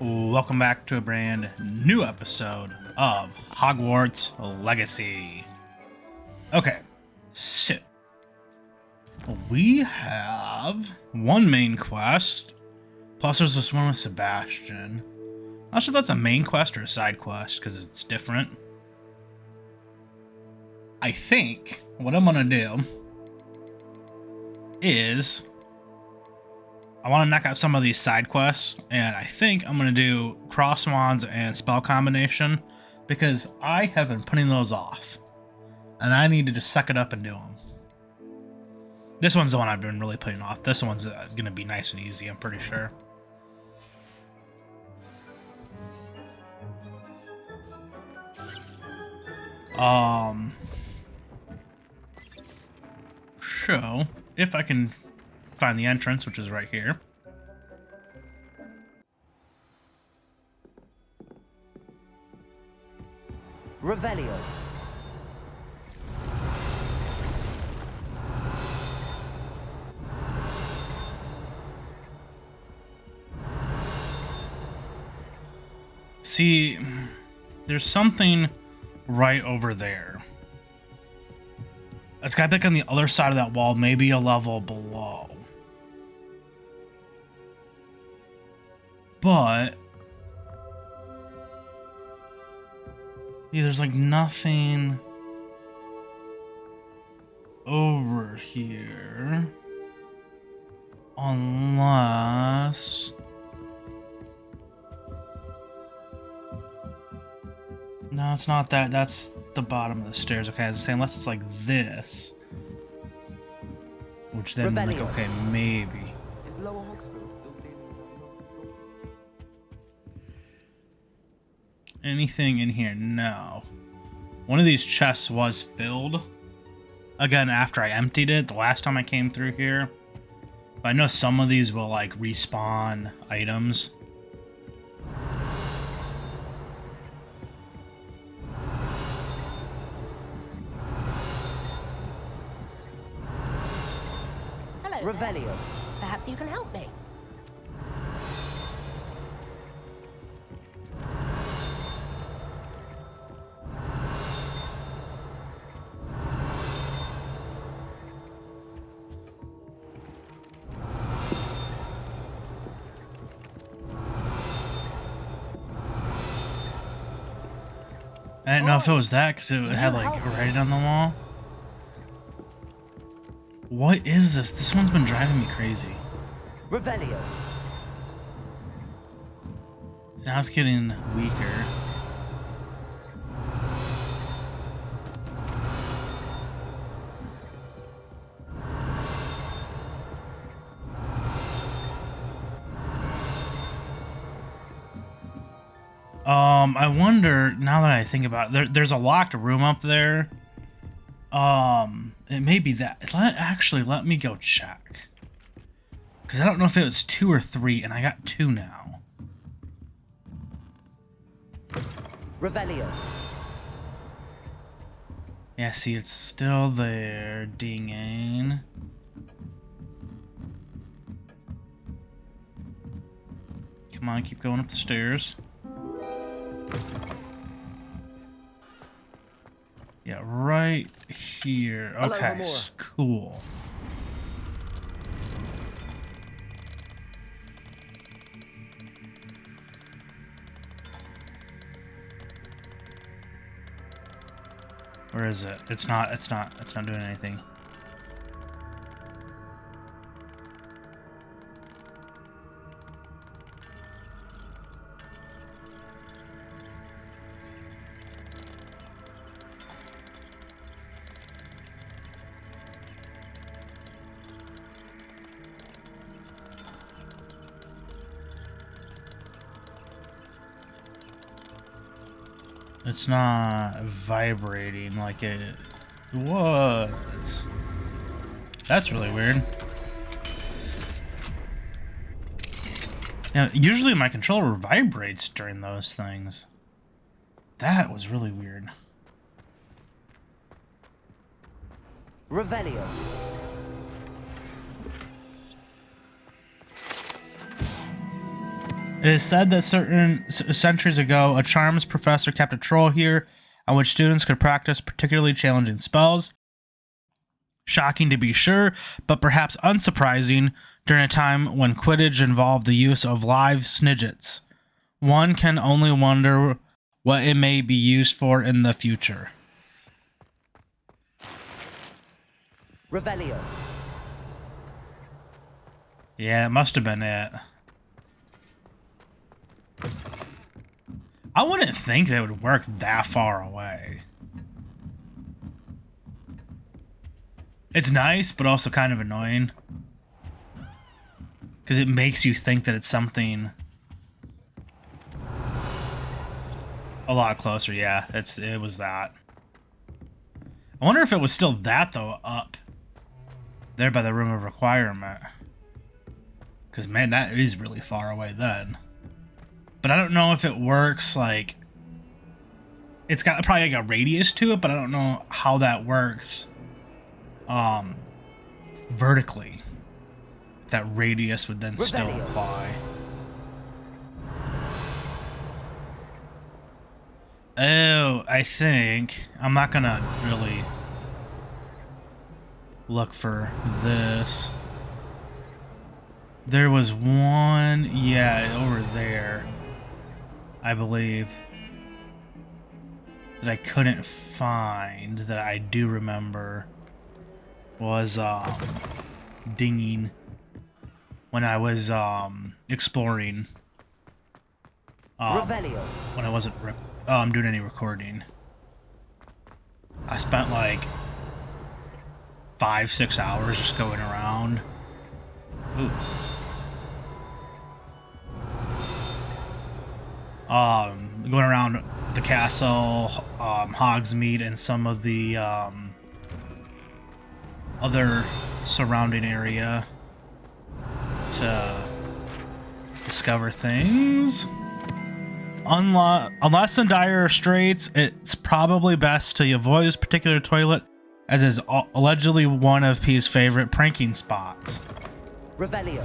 Welcome back to a brand new episode of Hogwarts Legacy. Okay, so we have one main quest, plus there's this one with Sebastian. Not sure if that's a main quest or a side quest because it's different. I think what I'm gonna do is I want to knock out some of these side quests, and I think I'm going to do cross wands and spell combination because I have been putting those off, and I need to just suck it up and do them. This one's the one I've been really putting off. This one's going to be nice and easy, I'm pretty sure. So, if I can find the entrance, which is right here. Revelio. See, there's something right over there. It's got to be on the other side of that wall, maybe a level below. But yeah, there's like nothing over here unless no, it's not that. That's the bottom of the stairs. Okay, I was saying unless it's like this, which then like okay, maybe. Is Lower Hogsmeade Anything in here? No. One of these chests was filled again after I emptied it the last time I came through here. But I know some of these will like respawn items. Hello, Revelio. Perhaps you can help me. I didn't know if it was that because it had like writing on the wall. What is this? This one's been driving me crazy. Revelio. Now it's getting weaker. I wonder, now that I think about it, there's a locked room up there. It may be that. Let me go check. Because I don't know if it was 2 or 3, and I got 2 now. Revelio. Yeah, see, it's still there, dinging. Come on, keep going up the stairs. Yeah, right here. Okay, cool. Where is it? It's not doing anything. It's not vibrating like it was. That's really weird. Now, usually my controller vibrates during those things. That was really weird. Revelio. It is said that certain centuries ago, a charms professor kept a troll here on which students could practice particularly challenging spells. Shocking to be sure, but perhaps unsurprising during a time when Quidditch involved the use of live snidgets. One can only wonder what it may be used for in the future. Revelio. Yeah, it must have been it. I wouldn't think they would work that far away. It's nice, but also kind of annoying. Because it makes you think that it's something a lot closer. Yeah, it was that. I wonder if it was still that, though, up there by the Room of Requirement. Because, man, that is really far away then. But I don't know if it works, like... It's got probably like a radius to it, but I don't know how that works vertically. That radius would then still apply. Oh, I think... I'm not gonna really look for this. There was one, yeah, over there, I believe, that I couldn't find, that I do remember was dinging when I was exploring, when I wasn't doing any recording. I spent like 5-6 hours just going around. Ooh. Going around the castle, Hogsmeade, and some of the other surrounding area to discover things. Unless in dire straits, it's probably best to avoid this particular toilet, as is allegedly one of P's favorite pranking spots. Revelio.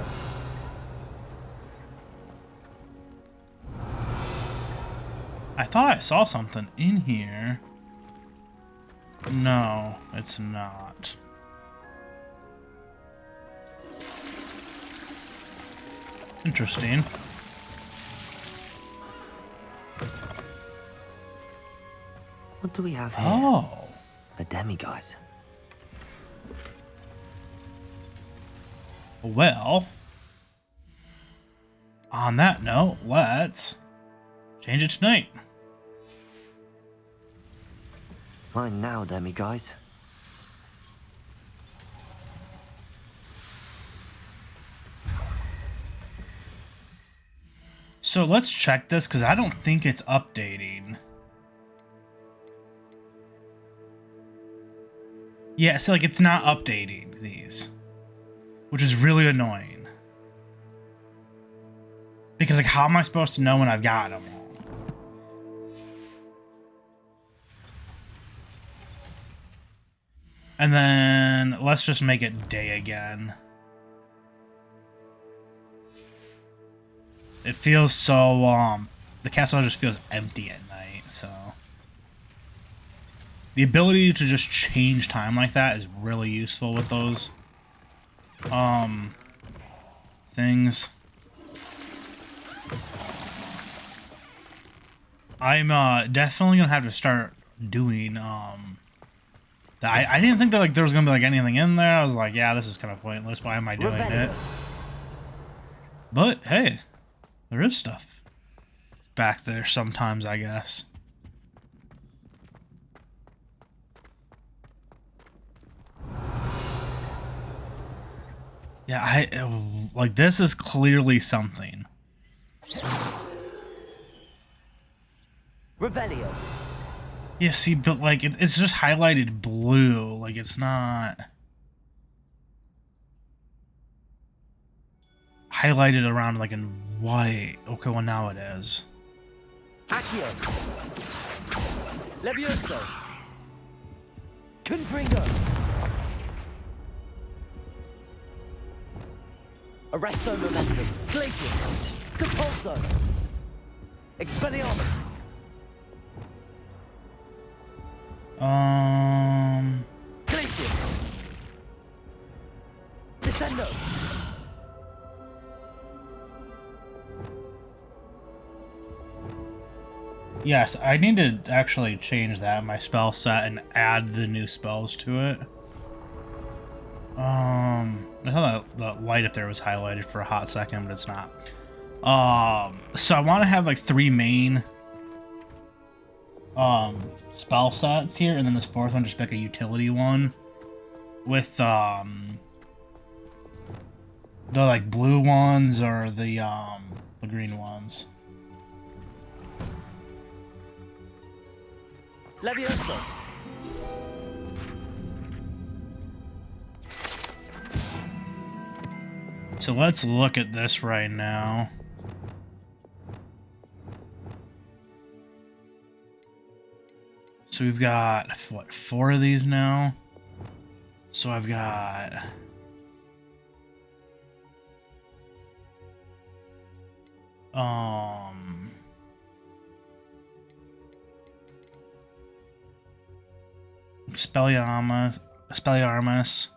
I thought I saw something in here. No, it's not. Interesting. What do we have here? Oh. A demiguise. Well, on that note, let's change it tonight. Mine now, demiguise. So let's check this, because I don't think it's updating. Yeah, so like it's not updating these, which is really annoying. Because like, how am I supposed to know when I've got them? And then let's just make it day again. It feels so, the castle just feels empty at night, so. The ability to just change time like that is really useful with those, things. I'm, definitely gonna have to start doing, I didn't think that like there was gonna be like anything in there. I was like, yeah, this is kind of pointless. Why am I doing it? But hey, there is stuff back there sometimes, I guess. Yeah, like this is clearly something. Revelio. Yeah, see, but like it's just highlighted blue. Like it's not highlighted around like in white. Okay, well now it is. Accio. Levioso. Confringo. Arresto momentum. Glacius. Compulso. Expelliarmus. Glacius. Descendo. Yes, I need to actually change that in my spell set and add the new spells to it. I thought that the light up there was highlighted for a hot second, but it's not. So I want to have like 3 main spell sets here, and then this 4th one just like a utility one with the like blue ones or the green ones. Levioso. So let's look at this right now. So we've got, what, 4 of these now? So I've got... Expelliarmus.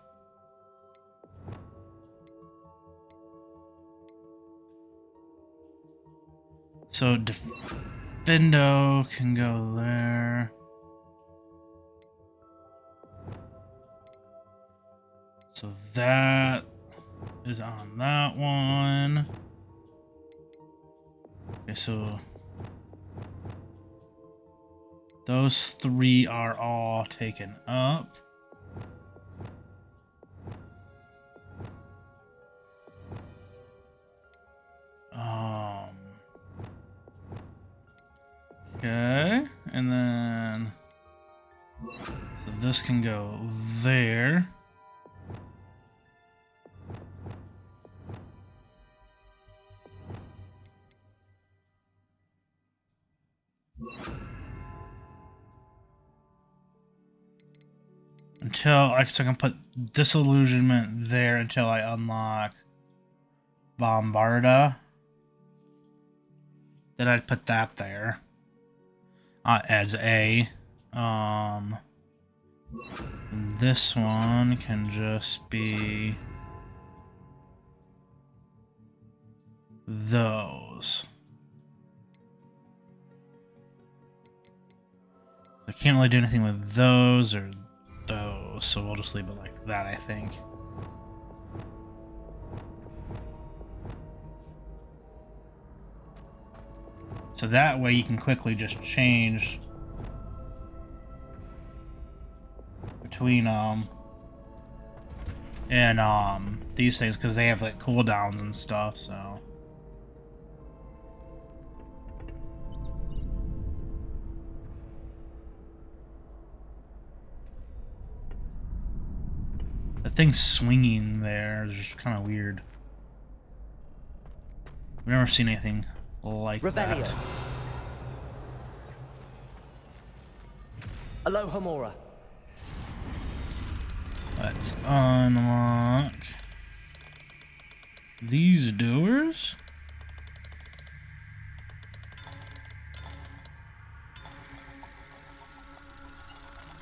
So Defendo can go there. So that is on that one. Okay, so those 3 are all taken up. Okay, and then so this can go there. Until I can put Disillusionment there until I unlock Bombarda. Then I'd put that there as A. This one can just be those. I can't really do anything with those or those, so we'll just leave it like that, I think. So that way you can quickly just change between and these things, because they have like cooldowns and stuff, so. The thing's swinging there is just kind of weird. We've never seen anything like Revelio. that. Alohomora. Let's unlock these doors.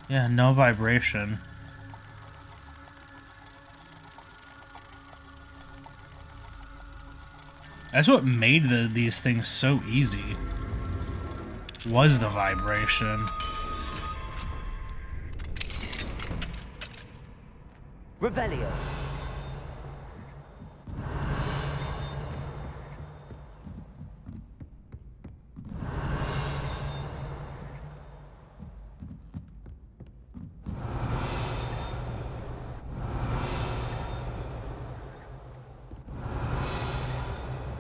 Yeah, no vibration. That's what made these things so easy, was the vibration. Revelio.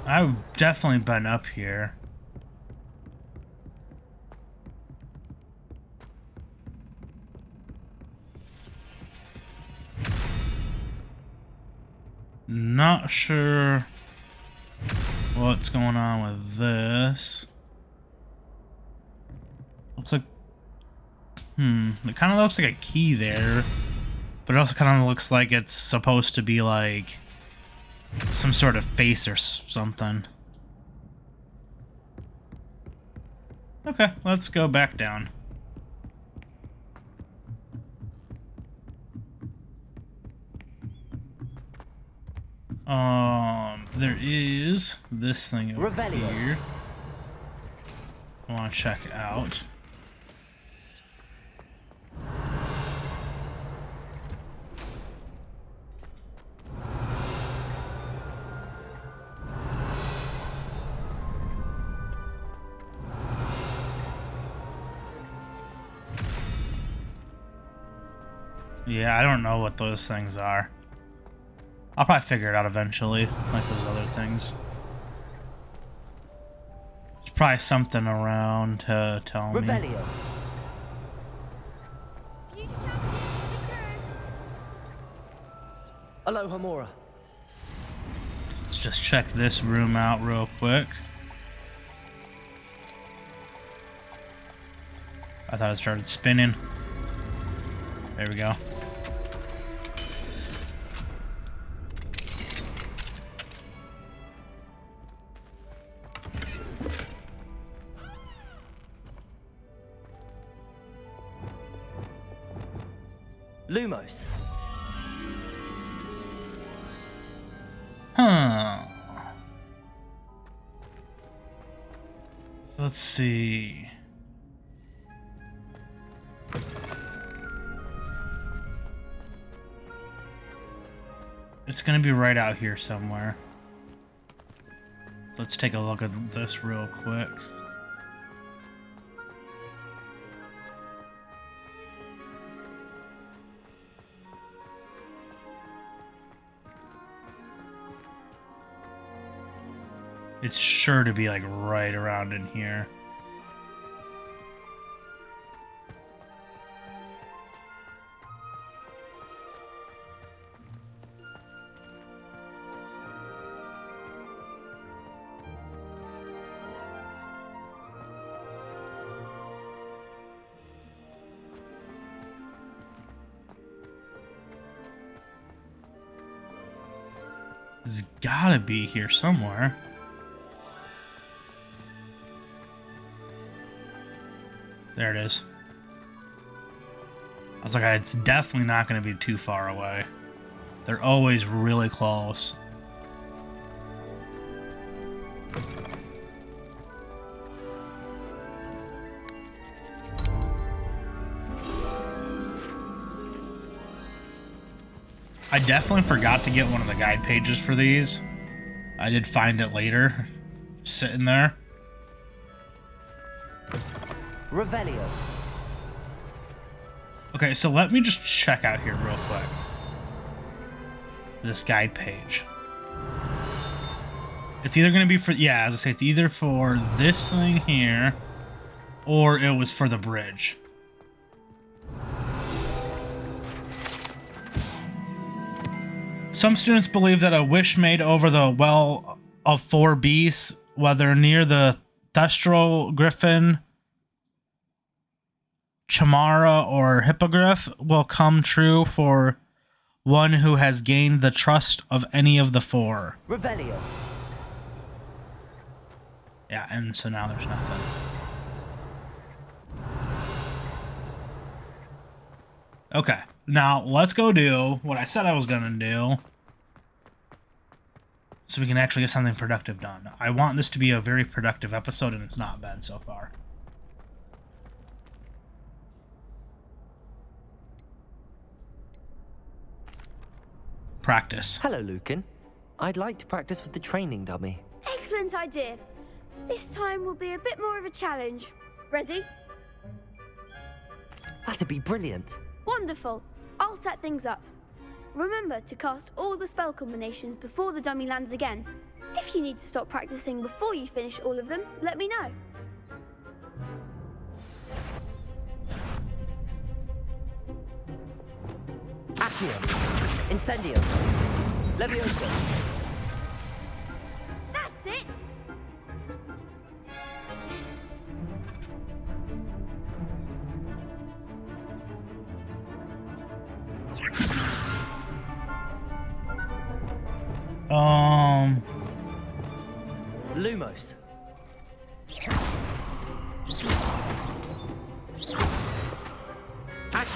I've definitely been up here. Not sure what's going on with this. Looks like... It kind of looks like a key there. But it also kind of looks like it's supposed to be like some sort of face or something. Okay, let's go back down. There is this thing over Revelio. here. I want to check out. Yeah, I don't know what those things are. I'll probably figure it out eventually, like those other things. There's probably something around to tell me. Revelio. Aloha Mora. Let's just check this room out real quick. I thought it started spinning. There we go. Lumos. Huh. Let's see. It's gonna be right out here somewhere. Let's take a look at this real quick. It's sure to be like right around in here. It's gotta be here somewhere. There it is. I was like, it's definitely not going to be too far away. They're always really close. I definitely forgot to get one of the guide pages for these. I did find it later, sitting there. Revelio. Okay, so let me just check out here real quick. This guide page. It's either going to be for, yeah, as I say, it's either for this thing here, or it was for the bridge. Some students believe that a wish made over the Well of Four Beasts, whether near the Thestral Griffin, Chamara, or Hippogriff, will come true for one who has gained the trust of any of the four. Revelio. Yeah, and so now there's nothing. Okay, now let's go do what I said I was gonna do, so we can actually get something productive done. I want this to be a very productive episode, and it's not been so far. Practice. Hello, Lucan. I'd like to practice with the training dummy. Excellent idea. This time will be a bit more of a challenge. Ready? That'd be brilliant. Wonderful. I'll set things up. Remember to cast all the spell combinations before the dummy lands again. If you need to stop practicing before you finish all of them, let me know. Accio. Incendio. Levioso. That's it! Lumos.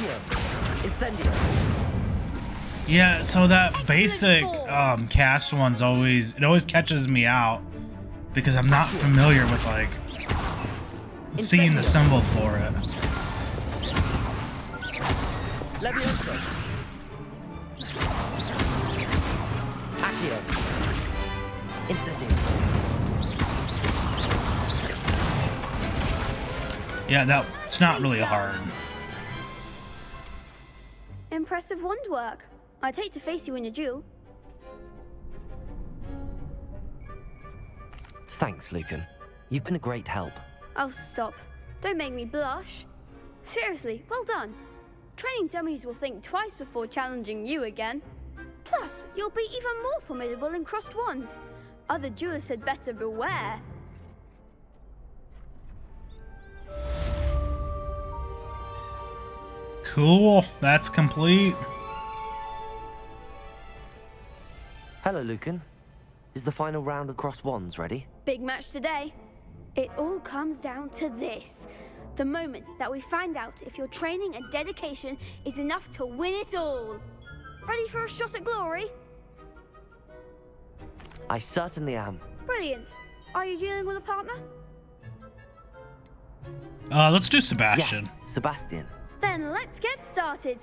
Accio. Incendio. Yeah, so that Excellent basic ball. cast one's always catches me out because I'm not familiar with like seeing the symbol for it. Levioso. Accio. Incendio. Yeah, that's not really hard. Impressive wand work. I'd hate to face you in a duel. Thanks, Lucan. You've been a great help. Oh, stop. Don't make me blush. Seriously, well done. Training dummies will think twice before challenging you again. Plus, you'll be even more formidable in crossed wands. Other duelists had better beware. Cool, that's complete. Hello, Lucan. Is the final round of cross wands ready? Big match today. It all comes down to this. The moment that we find out if your training and dedication is enough to win it all. Ready for a shot at glory? I certainly am. Brilliant. Are you dealing with a partner? Let's do Sebastian. Yes, Sebastian. Then let's get started.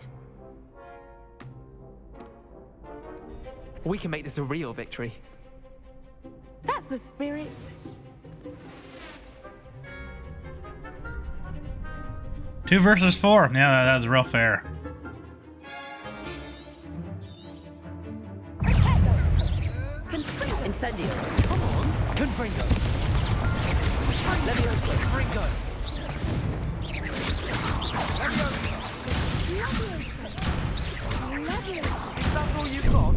We can make this a real victory. That's the spirit. Two versus four. Yeah, that was real fair. Incendio. Come on. Confringo. Levioso. Confringo. Is that all you got?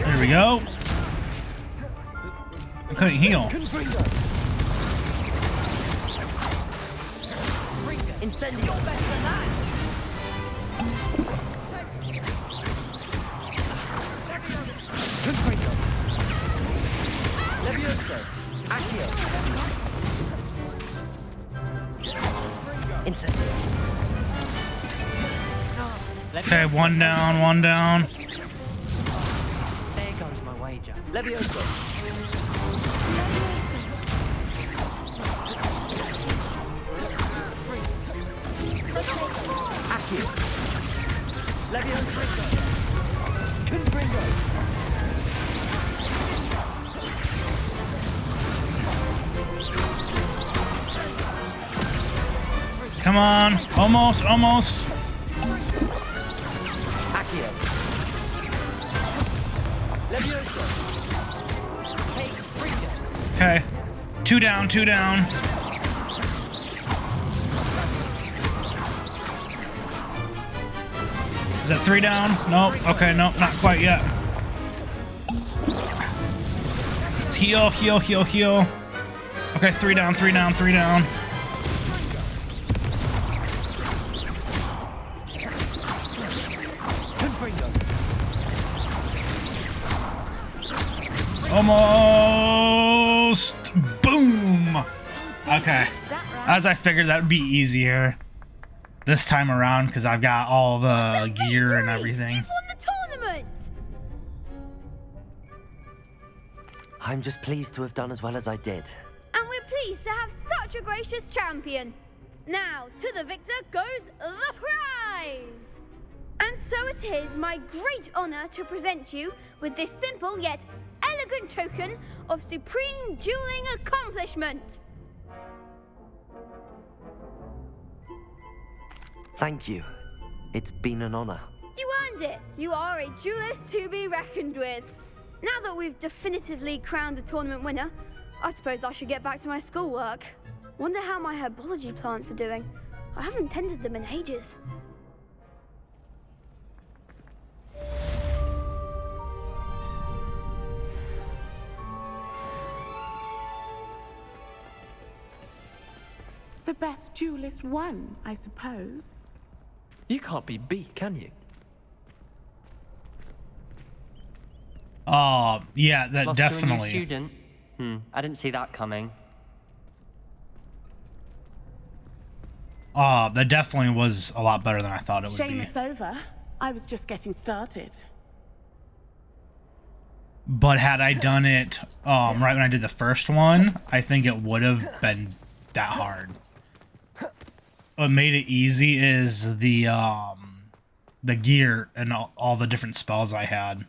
There we go. I couldn't heal. Incendio. Better than that. Confringo. Levioso. Accio. Incendio. Okay, one down, one down. There goes my wager. Levioso. Accio. Levioso. Confringo. Come on, almost, almost. Accio. Levioso. Take Fringo. Okay, two down, two down. Is that three down? Nope. Okay, nope, not quite yet. Let's heal, heal, heal, heal. Okay, three down, three down, three down. Almost. Boom. Okay. As I figured, that would be easier this time around because I've got all the gear and everything. You've won the tournament! I'm just pleased to have done as well as I did. And we're pleased to have such a gracious champion. Now, to the victor goes the prize! And so it is my great honor to present you with this simple yet elegant token of supreme dueling accomplishment. Thank you. It's been an honor. You earned it. You are a duelist to be reckoned with. Now that we've definitively crowned the tournament winner, I suppose I should get back to my schoolwork. Wonder how my herbology plants are doing. I haven't tended them in ages. The best duelist won, I suppose. You can't be beat, can you? Yeah, that Lost to a new definitely. student. I didn't see that coming. That definitely was a lot better than I thought it would Shame be. it's over. I was just getting started. But had I done it right when I did the first one, I think it would have been that hard. What made it easy is the gear and all the different spells I had.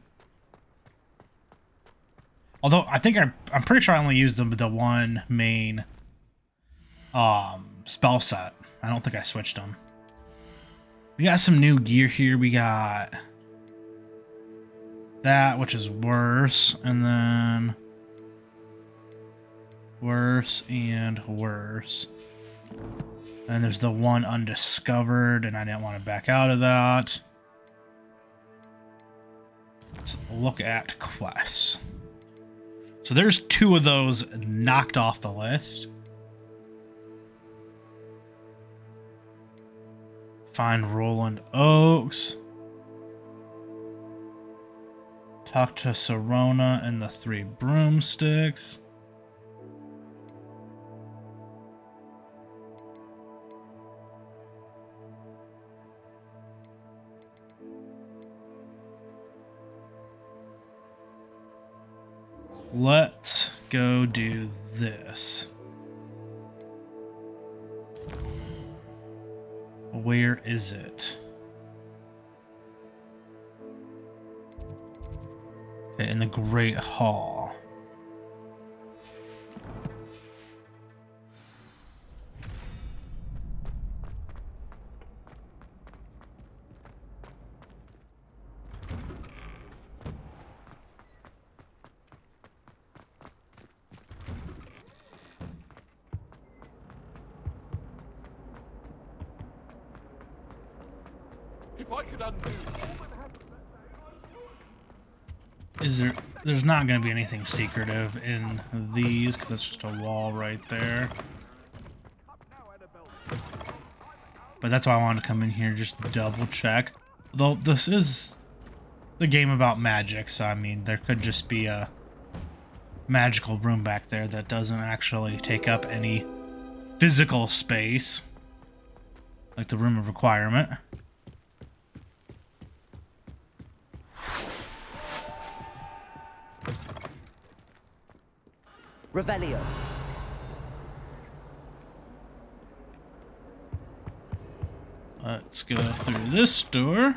Although I think I'm pretty sure I only used the one main spell set. I don't think I switched them. We got some new gear here. We got that, which is worse, and then worse and worse. And there's the one undiscovered, and I didn't want to back out of that. Let's look at quests. So there's 2 of those knocked off the list. Find Roland Oaks. Talk to Sirona and the 3 broomsticks. Let's go do this. Where is it? Okay, in the Great Hall. If I could undo. There's not going to be anything secretive in these because it's just a wall right there. But that's why I wanted to come in here just double check. Though this is the game about magic, so I mean there could just be a magical room back there that doesn't actually take up any physical space, like the Room of Requirement. Revelio. Let's go through this door.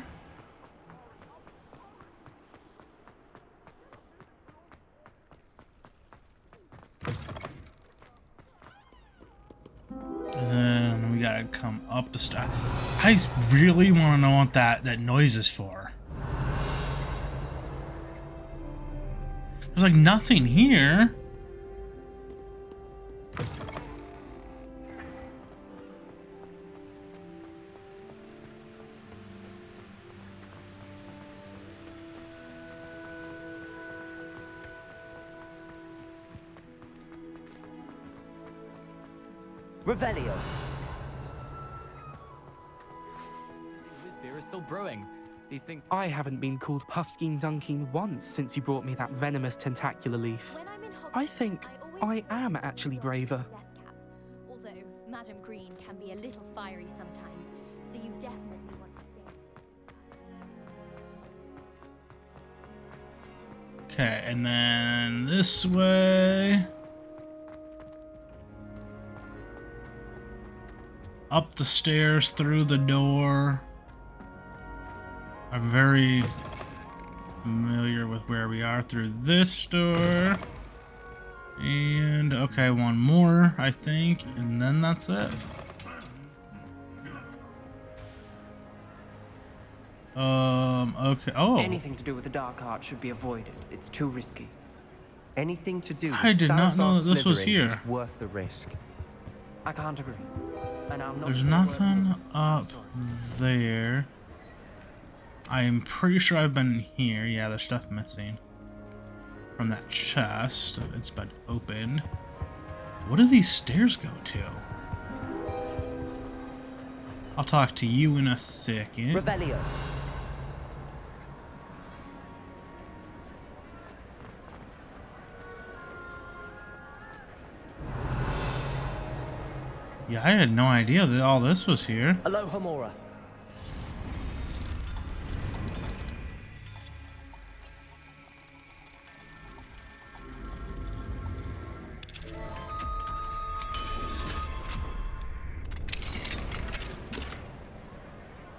And then we gotta come up the stairs. I really want to know what that noise is for. There's like nothing here. Revelio. This beer is still brewing. These things. I haven't been called Puffskein Dunking once since you brought me that venomous tentacular leaf. When I'm in Hogsmeade, I think always I am actually braver. Death Cap. Although Madam Green can be a little fiery sometimes, so you definitely want to stay. Okay, and then this way. Up the stairs, through the door. I'm very familiar with where we are through this door. And, okay, one more, I think, and then that's it. Okay, oh. Anything to do with the dark art should be avoided. It's too risky. Anything to do with I did not know Salazar that this was Slytherin here. is worth the risk. I can't agree. And I'm not There's saying nothing up there. I'm pretty sure I've been here. Yeah, there's stuff missing from that chest. It's been opened. What do these stairs go to? I'll talk to you in a second. Revelio. Yeah, I had no idea that all this was here. Aloha Mora.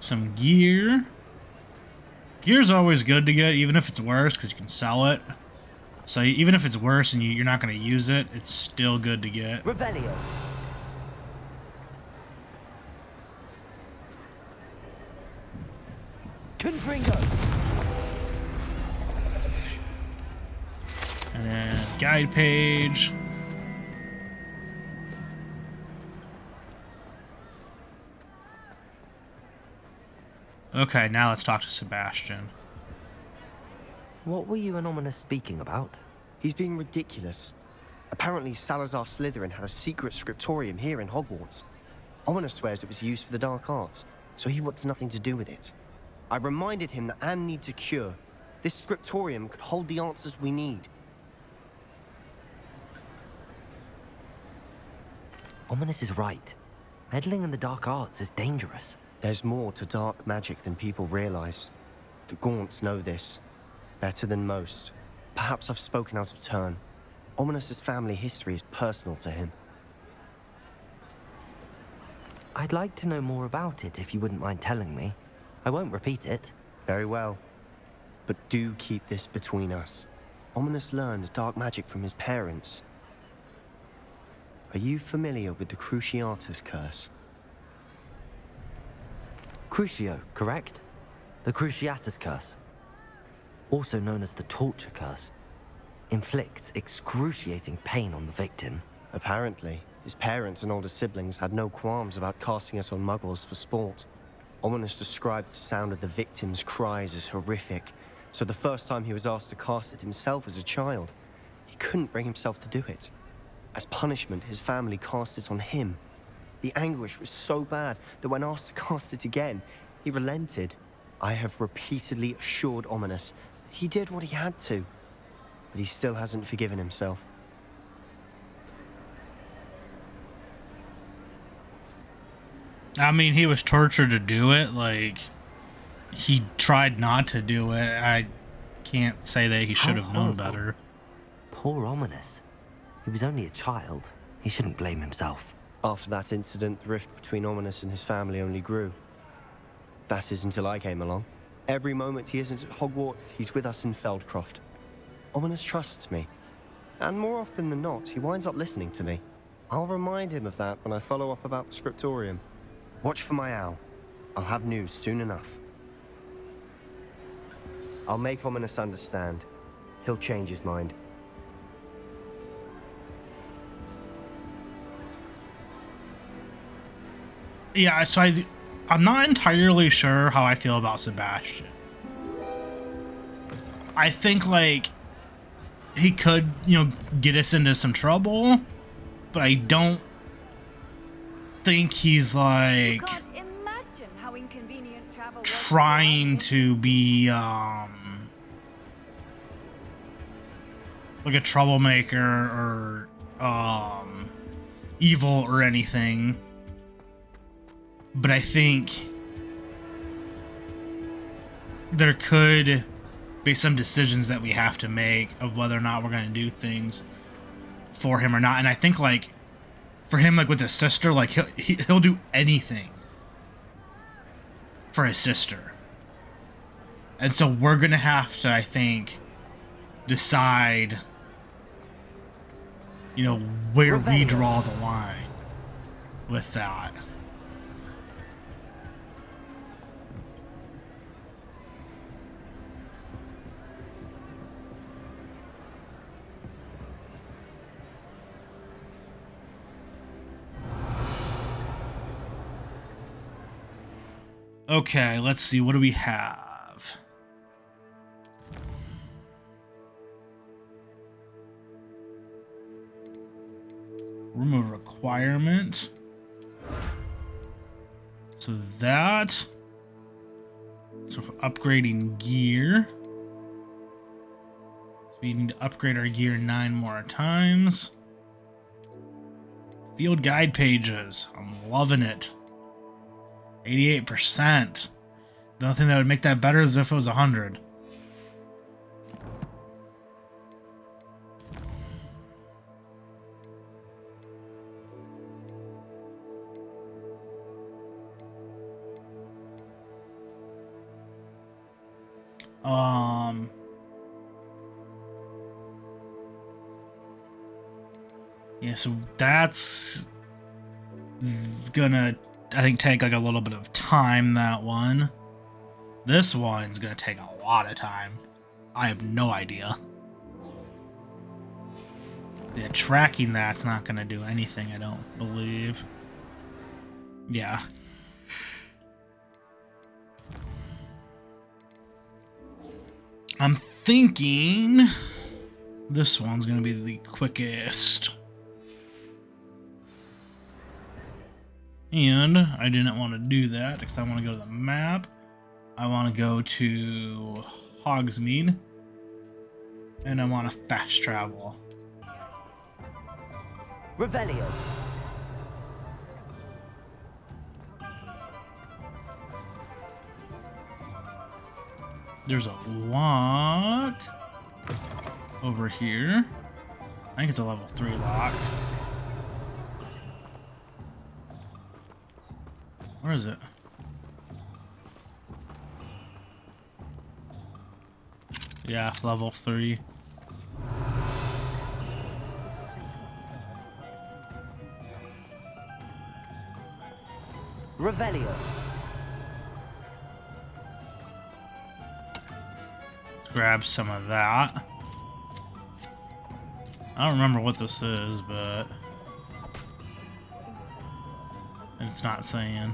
Some gear. Gear's always good to get, even if it's worse, because you can sell it. So even if it's worse and you're not going to use it, it's still good to get. Revelio. Confringo. And then guide page. Okay, now let's talk to Sebastian. What were you and Ominis speaking about? He's being ridiculous. Apparently, Salazar Slytherin had a secret scriptorium here in Hogwarts. Ominis swears it was used for the dark arts, so he wants nothing to do with it. I reminded him that Anne needs a cure. This scriptorium could hold the answers we need. Ominis is right. Meddling in the dark arts is dangerous. There's more to dark magic than people realize. The Gaunts know this. Better than most. Perhaps I've spoken out of turn. Ominis' family history is personal to him. I'd like to know more about it if you wouldn't mind telling me. I won't repeat it. Very well. But do keep this between us. Ominis learned dark magic from his parents. Are you familiar with the Cruciatus curse? Crucio, correct? The Cruciatus curse. Also known as the torture curse. Inflicts excruciating pain on the victim. Apparently, his parents and older siblings had no qualms about casting it on muggles for sport. Ominis described the sound of the victim's cries as horrific, so the first time he was asked to cast it himself as a child, he couldn't bring himself to do it. As punishment, his family cast it on him. The anguish was so bad that when asked to cast it again, he relented. I have repeatedly assured Ominis that he did what he had to, but he still hasn't forgiven himself. I mean, he was tortured to do it. Like, he tried not to do it. I can't say that he should have known better. Poor Ominis. He was only a child. He shouldn't blame himself. After that incident, the rift between Ominis and his family only grew. That is until I came along. Every moment he isn't at Hogwarts, he's with us in Feldcroft. Ominis trusts me. And more often than not, he winds up listening to me. I'll remind him of that when I follow up about the scriptorium. Watch for my owl. I'll have news soon enough. I'll make Ominis understand. He'll change his mind. Yeah, so I'm not entirely sure how I feel about Sebastian. I think, like, he could, get us into some trouble, but I don't think he's, like, trying to be, like a troublemaker or, evil or anything. But I think there could be some decisions that we have to make of whether or not we're going to do things for him or not. And I think, like, for him, like, with his sister, like, he'll do anything for his sister. And so we're going to have to, I think, decide, where we draw the line with that. Okay, let's see. What do we have? Room of requirement. So that. So for upgrading gear. So we need to upgrade our gear 9 more times. Field guide pages. I'm loving it. 88%. The only thing that would make that better is if it was 100. Yeah, so that's gonna, I think, take like a little bit of time, that one. This one's gonna take a lot of time. I have no idea. Yeah, tracking that's not gonna do anything, I don't believe. Yeah. I'm thinking this one's gonna be the quickest. And I didn't want to do that because I want to go to the map. I want to go to Hogsmeade. And I want to fast travel. Revelio. There's a lock over here. I think it's a level 3 lock. Where is it? Yeah, level 3. Revelio. Grab some of that. I don't remember what this is, but it's not saying.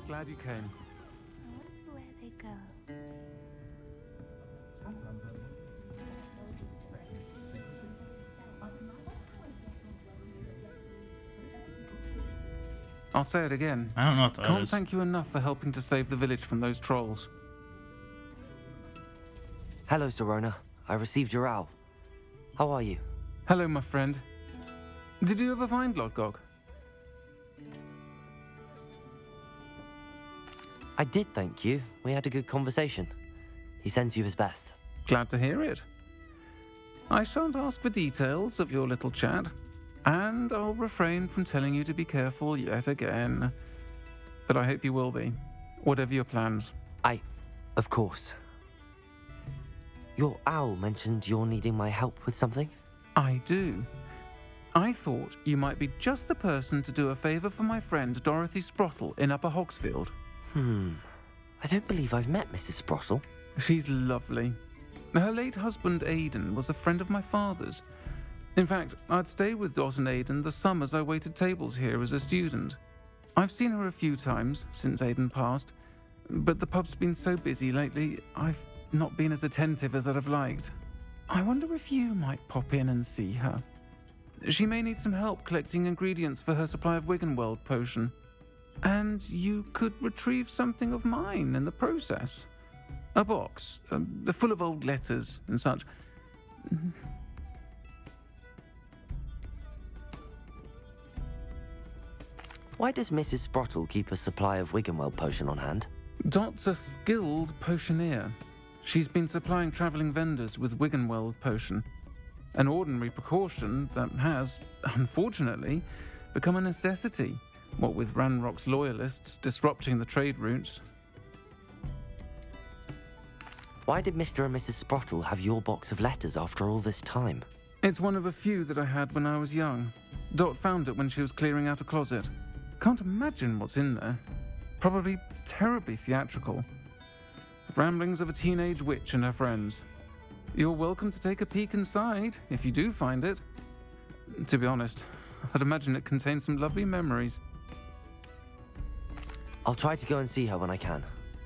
Glad you came. Where they go? I'll say it again. I don't know what that Can't is. thank you enough for helping to save the village from those trolls. Hello, Sirona. I received your owl. How are you? Hello, my friend. Did you ever find Lodgok? I did, thank you. We had a good conversation. He sends you his best. Glad to hear it. I shan't ask for details of your little chat, and I'll refrain from telling you to be careful yet again. But I hope you will be, whatever your plans. Of course. Your owl mentioned you're needing my help with something? I do. I thought you might be just the person to do a favor for my friend Dorothy Sprottle in Upper Hogsfield. I don't believe I've met Mrs. Sprottle. She's lovely. Her late husband Aidan was a friend of my father's. In fact, I'd stay with Dot and Aidan the summers I waited tables here as a student. I've seen her a few times since Aidan passed, but the pub's been so busy lately, I've not been as attentive as I'd have liked. I wonder if you might pop in and see her. She may need some help collecting ingredients for her supply of Wiggenweld potion. And you could retrieve something of mine in the process. A box, full of old letters and such. Why does Mrs. Sprottle keep a supply of Wiggenweld potion on hand? Dot's a skilled potioneer. She's been supplying travelling vendors with Wiggenweld potion. An ordinary precaution that has, unfortunately, become a necessity. What with Ranrock's loyalists disrupting the trade routes. Why did Mr. and Mrs. Sprottle have your box of letters after all this time? It's one of a few that I had when I was young. Dot found it when she was clearing out a closet. Can't imagine what's in there. Probably terribly theatrical. The ramblings of a teenage witch and her friends. You're welcome to take a peek inside, if you do find it. To be honest, I'd imagine it contains some lovely memories. I'll try to go and see her when I can.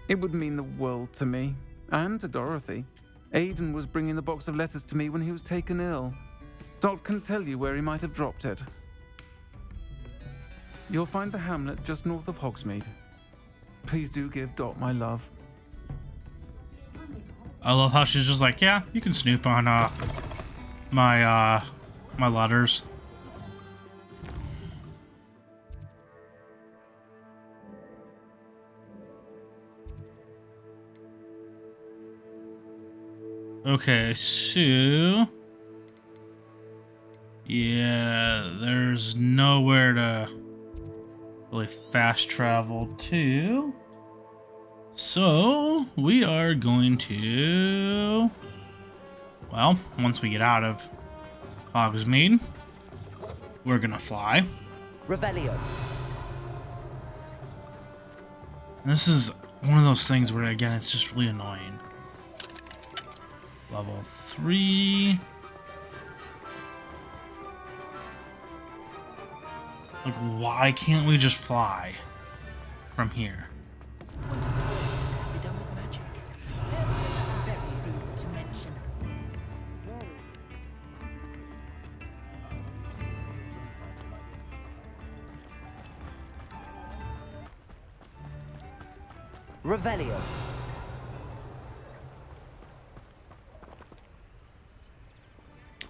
It would mean the world to me, and to Dorothy. Aidan was bringing the box of letters to me when he was taken ill. Dot can tell you where he might have dropped it. You'll find the hamlet just north of Hogsmeade. Please do give Dot my love. I love how she's just like, yeah, you can snoop on my my letters. Okay, so yeah, there's nowhere to really fast travel to. So we are going to, well, once we get out of Hogsmeade, we're gonna fly. Revelio. And this is one of those things where, again, it's just really annoying. Level 3. Like, why can't we just fly from here? Revelio.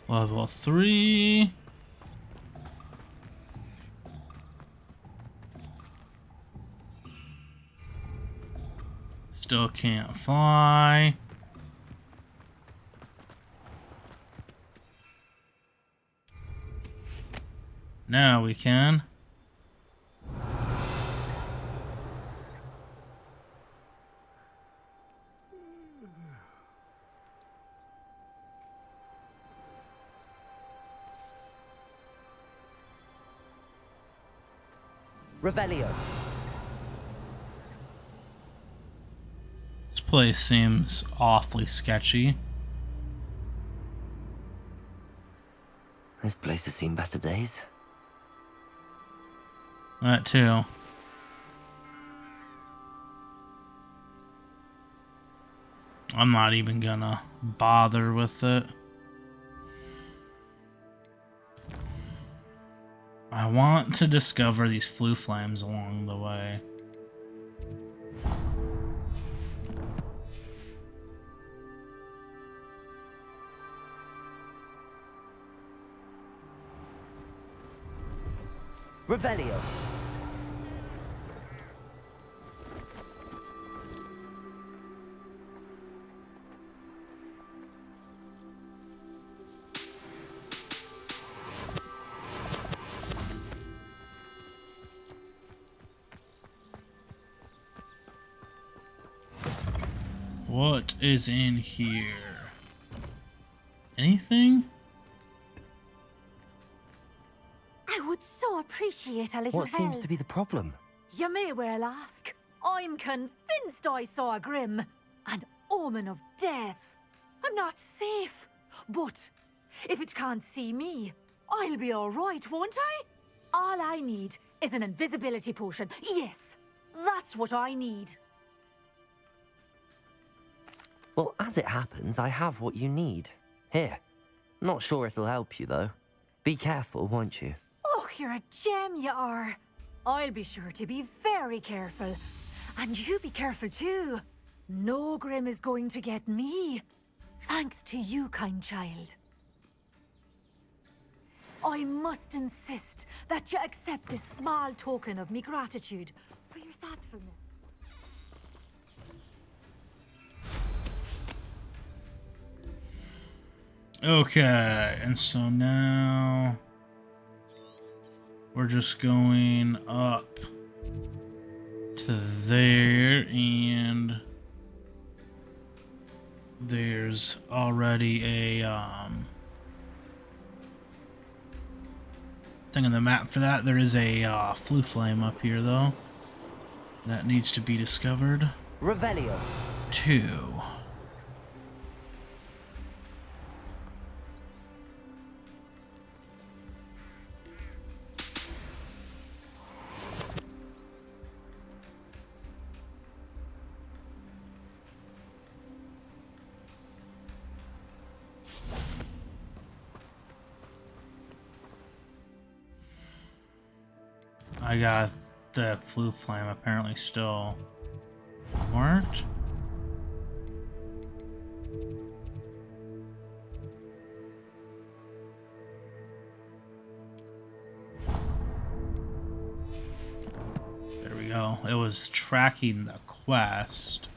Level 3. Still can't fly. Now we can. Revelio. This place seems awfully sketchy. This place has seen better days. That too. I'm not even gonna bother with it. I want to discover these flue flames along the way. Revelio. What is in here? Anything? I would so appreciate a little What help. seems to be the problem? You may well ask. I'm convinced I saw a grim, an omen of death. I'm not safe, but if it can't see me, I'll be all right, won't I? All I need is an invisibility potion. Yes, that's what I need. Well, as it happens, I have what you need. Here. Not sure it'll help you, though. Be careful, won't you? Oh, you're a gem, you are. I'll be sure to be very careful. And you be careful, too. No grim is going to get me. Thanks to you, kind child. I must insist that you accept this small token of me gratitude for your thoughtfulness. Okay, and so now we're just going up to there, and there's already a thing on the map for that. There is a flue flame up here, though, that needs to be discovered. Revelio. 2. I got the flue flame apparently still worked. There we go. It was tracking the quest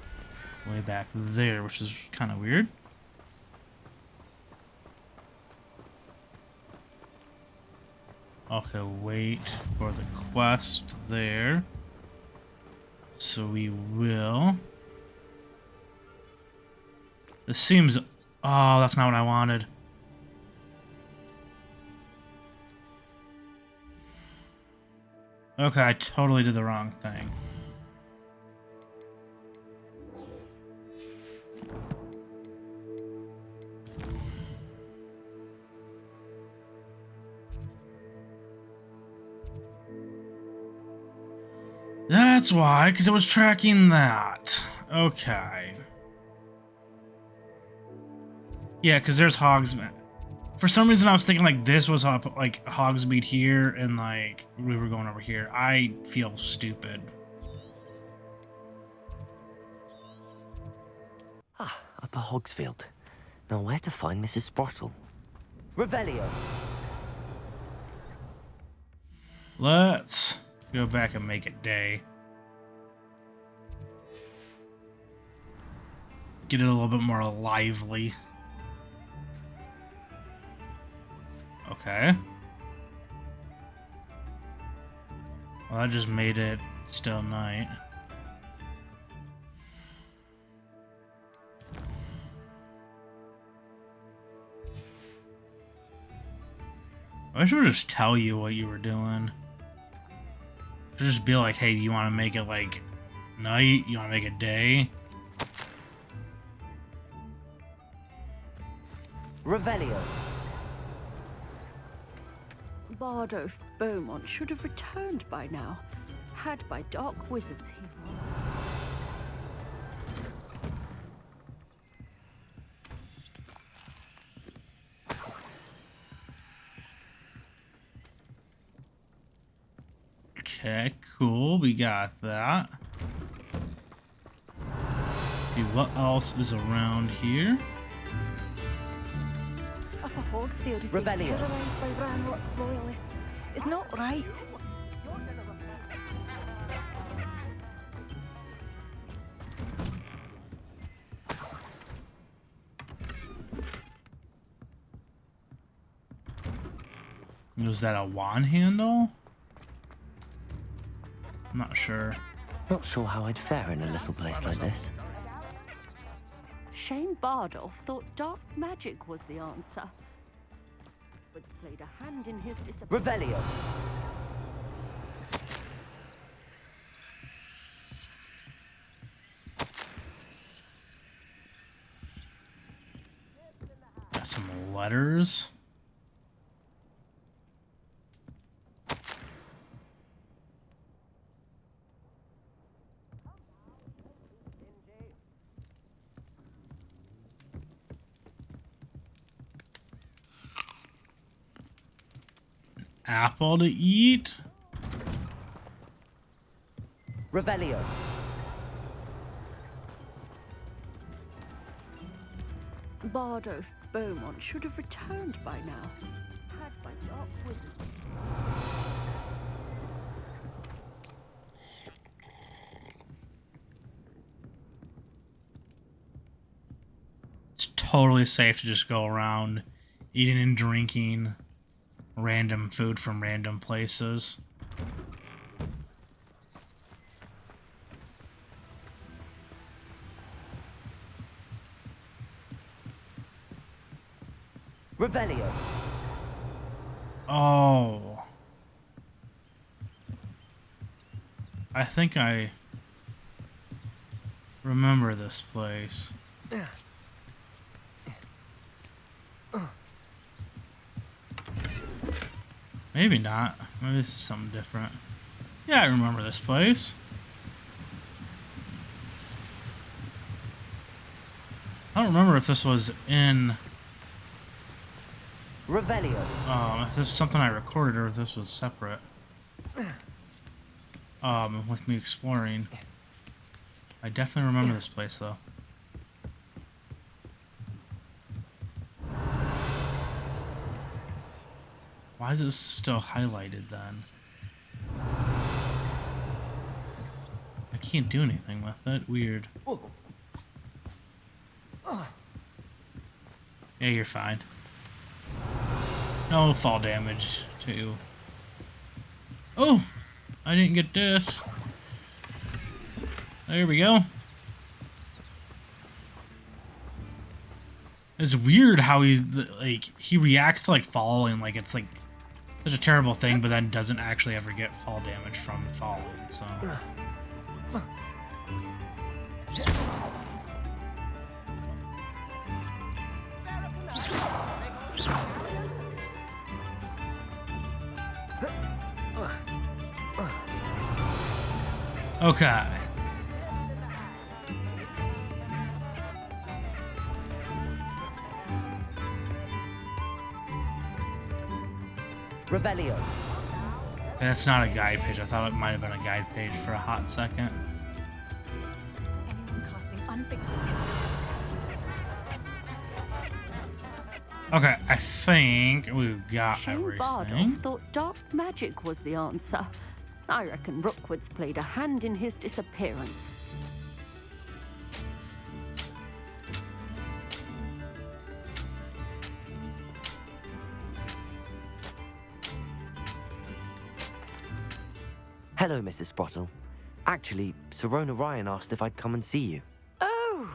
way back there, which is kind of weird. Okay, wait for the quest there. So we will. This seems... Oh, that's not what I wanted. Okay, I totally did the wrong thing. That's why, because it was tracking that. Okay. Yeah, because there's Hogsmeade. For some reason, I was thinking like this was up, like Hogsmeade here, and like we were going over here. I feel stupid. Ah, Upper Hogsfield. Now where to find Mrs. Sprottle? Revelio. Let's go back and make it day. Get it a little bit more lively. Okay. Well, that just made it still night. I wish it would just tell you what you were doing. Just be like, hey, you want to make it like night? You want to make it day? Revelio. Bardo Beaumont should have returned by now. Had by dark wizards he was. Okay, cool. We got that. See what else is around here. Upper Hogsfield is being Revelio. terrorised by Ranrock's loyalists. It's not right. Was that a wand handle? I'm not sure. Not sure how I'd fare in a little place like this. Shane Bardolph thought dark magic was the answer. Woods played a hand in his disappearance. Revelio. Got some letters. Apple to eat. Revelio. Bardo Beaumont should have returned by now. Had by dark wizards. It's totally safe to just go around eating and drinking random food from random places. Revelio. Oh. I think I remember this place. Maybe not. Maybe this is something different. Yeah, I remember this place. I don't remember if this was in... Revelio. If this is something I recorded or if this was separate. With me exploring. I definitely remember this place, though. Why is this still highlighted then? I can't do anything with it. Weird. Yeah, you're fine. No fall damage to you. Oh! I didn't get this. There we go. It's weird how he reacts to like falling like it's like such a terrible thing, but then doesn't actually ever get fall damage from falling. So. Okay. Revelio. That's not a guide page. I thought it might have been a guide page for a hot second. Anyone casting unfixed. Okay, I think we've got Shane everything. Bardolph thought dark magic was the answer. I reckon Rookwood's played a hand in his disappearance. Hello, Mrs. Sprottle. Actually, Sirona Ryan asked if I'd come and see you. Oh,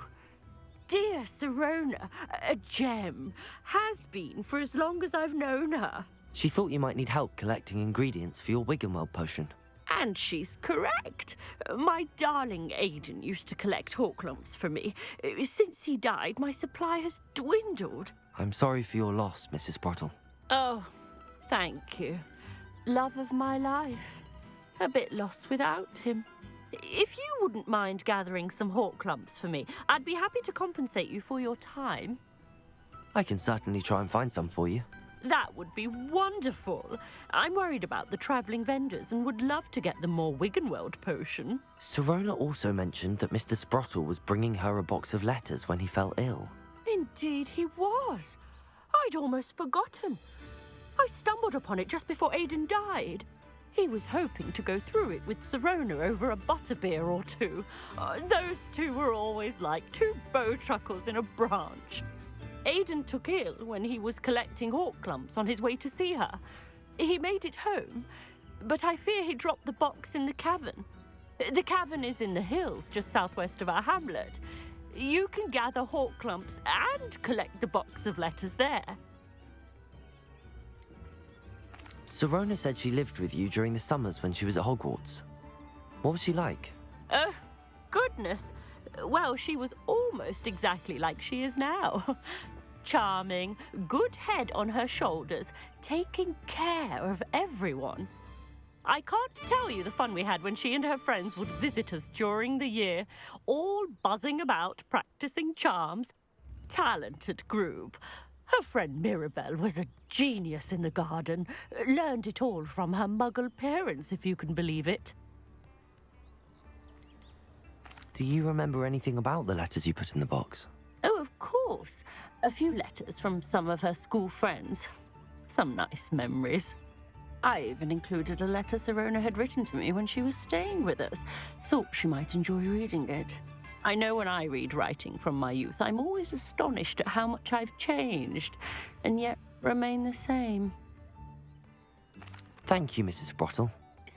dear Sirona, a gem. Has been for as long as I've known her. She thought you might need help collecting ingredients for your Wiggenweld potion. And she's correct. My darling Aidan used to collect hawklumps for me. Since he died, my supply has dwindled. I'm sorry for your loss, Mrs. Sprottle. Oh, thank you. Love of my life. A bit lost without him. If you wouldn't mind gathering some hawklumps for me, I'd be happy to compensate you for your time. I can certainly try and find some for you. That would be wonderful. I'm worried about the travelling vendors and would love to get them more Wiggenweld potion. Sirona also mentioned that Mr. Sprottle was bringing her a box of letters when he fell ill. Indeed he was. I'd almost forgotten. I stumbled upon it just before Aidan died. He was hoping to go through it with Sirona over a butterbeer or two. Those two were always like two bowtruckles in a branch. Aidan took ill when he was collecting hawklumps on his way to see her. He made it home, but I fear he dropped the box in the cavern. The cavern is in the hills just southwest of our hamlet. You can gather hawklumps and collect the box of letters there. Sirona said she lived with you during the summers when she was at Hogwarts. What was she like? Oh, goodness. Well, she was almost exactly like she is now. Charming, good head on her shoulders, taking care of everyone. I can't tell you the fun we had when she and her friends would visit us during the year, all buzzing about, practicing charms. Talented group. Her friend Mirabelle was a genius in the garden. Learned it all from her muggle parents, if you can believe it. Do you remember anything about the letters you put in the box? Oh, of course. A few letters from some of her school friends. Some nice memories. I even included a letter Sirona had written to me when she was staying with us. Thought she might enjoy reading it. I know when I read writing from my youth, I'm always astonished at how much I've changed, and yet remain the same. Thank you, Mrs. Sprottle.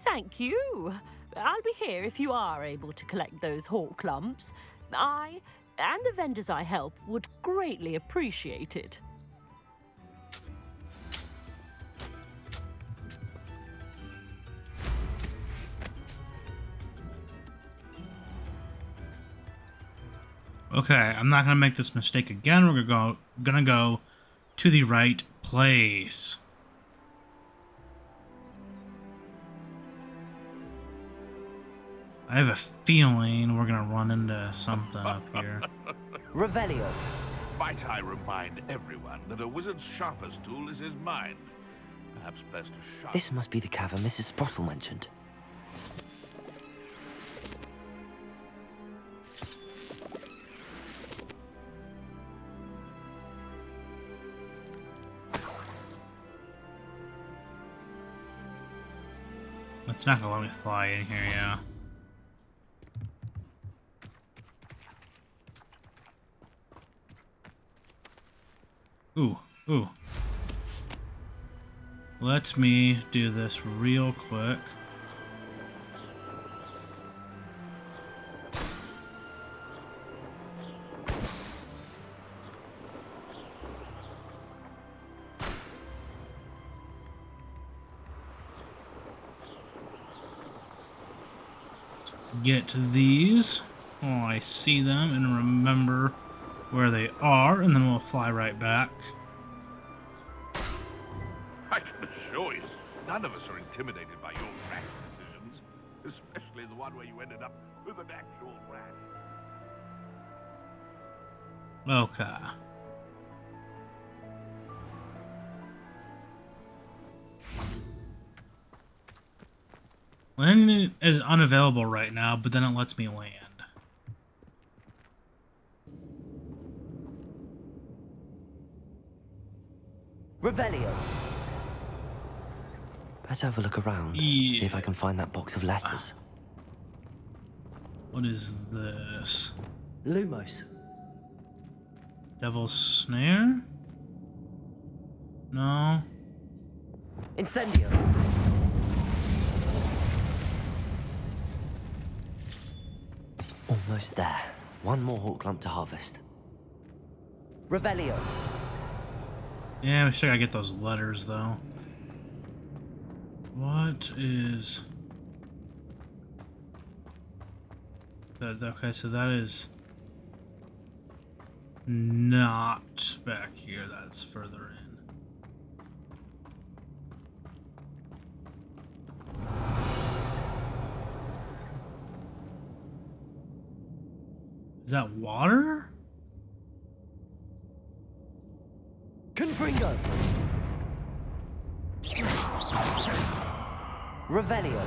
Thank you. I'll be here if you are able to collect those hawklumps. I, and the vendors I help, would greatly appreciate it. Okay, I'm not gonna make this mistake again. We're gonna go to the right place. I have a feeling we're gonna run into something up here. Revelio. Might I remind everyone that a wizard's sharpest tool is his mind. Perhaps best to sharpen. This must be the cavern Mrs. Sprottle mentioned. It's not gonna let me fly in here, yeah. Ooh, ooh. Let me do this real quick. Get these while I see them and remember where they are, and then we'll fly right back. I can assure you, none of us are intimidated by your rash decisions, especially the one where you ended up with an actual rash. Okay. Landing is unavailable right now, but then it lets me land. Revelio. Better have a look around. Yeah. See if I can find that box of letters. What is this? Lumos. Devil's Snare? No. Incendio. Almost there. One more hawk lump to harvest. Revelio. Yeah, we still gotta get those letters, though. What is... that? Okay, so that is... not back here. That's further in. Is that water? Confringo. Revelio.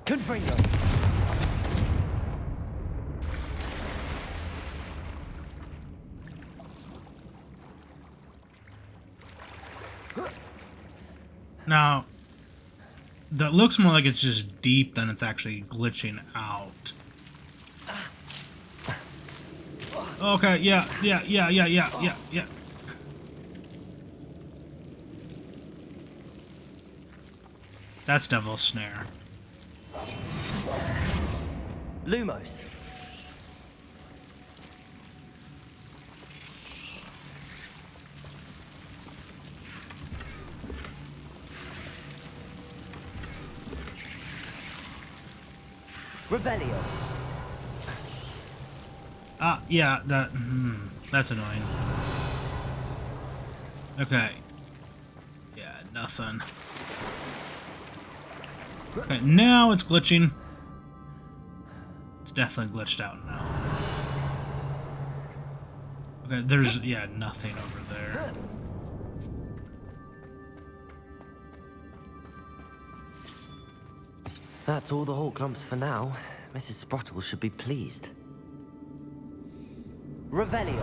Confringo. Now, that looks more like it's just deep than it's actually glitching out. Okay, yeah. That's Devil's Snare. Lumos. Revelio. Yeah, that's annoying. Okay. Yeah, nothing. Okay, now it's glitching. It's definitely glitched out now. Okay, there's, yeah, nothing over there. That's all the hawk lumps for now. Mrs. Sprottle should be pleased. Revelio.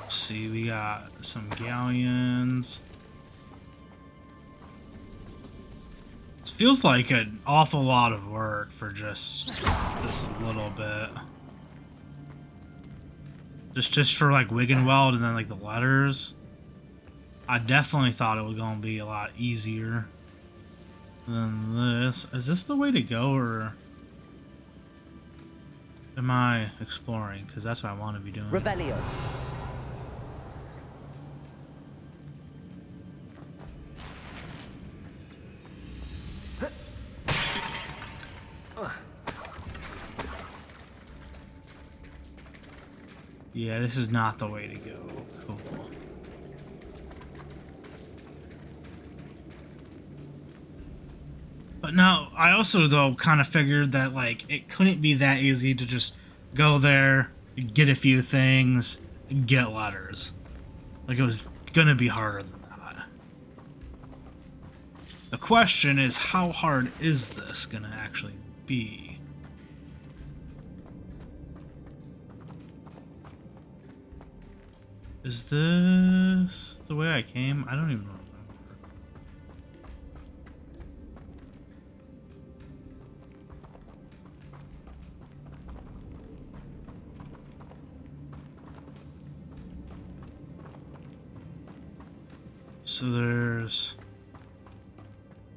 See, we got some galleons. It feels like an awful lot of work for just this little bit. Just for like Wiggenweld and then like the letters. I definitely thought it was gonna be a lot easier than this. Is this the way to go, or am I exploring? Because that's what I want to be doing. Revelio. Yeah, this is not the way to go. Cool. But now, I also, though, kind of figured that, like, it couldn't be that easy to just go there, get a few things, get letters. Like, it was gonna be harder than that. The question is, how hard is this gonna actually be? Is this the way I came? I don't even know. So there's...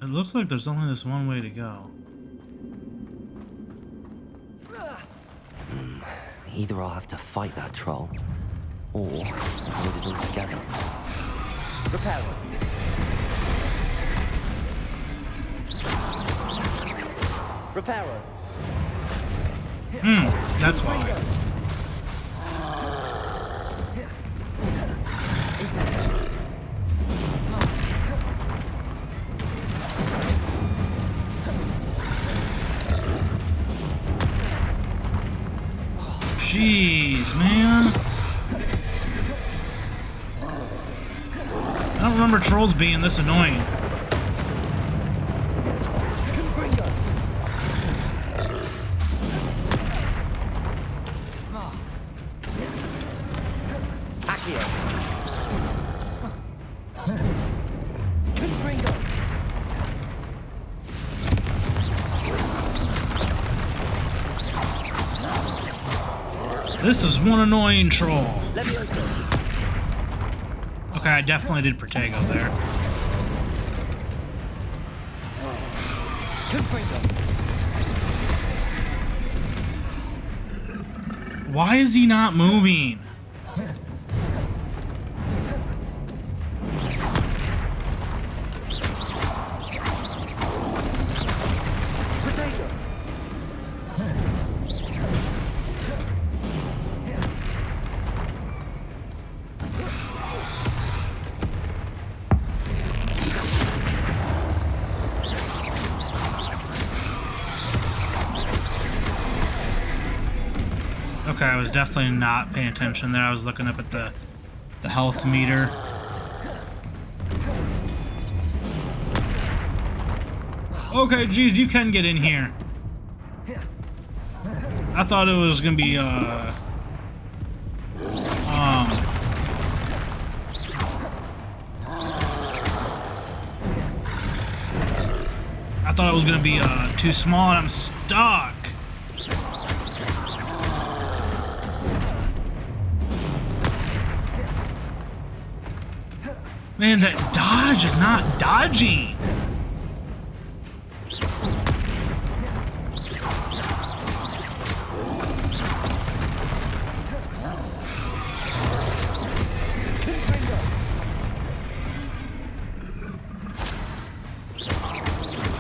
It looks like there's only this one way to go. Either I'll have to fight that troll, or hold it all together. Reparo. Reparo. That's fine. Jeez, man. I don't remember trolls being this annoying. This is one annoying troll. Okay, I definitely did Protego there. Why is he not moving? Okay, I was definitely not paying attention there. I was looking up at the health meter. Okay, geez, you can get in here. I thought it was gonna be I thought it was gonna be too small and I'm stuck. Man, that dodge is not dodging.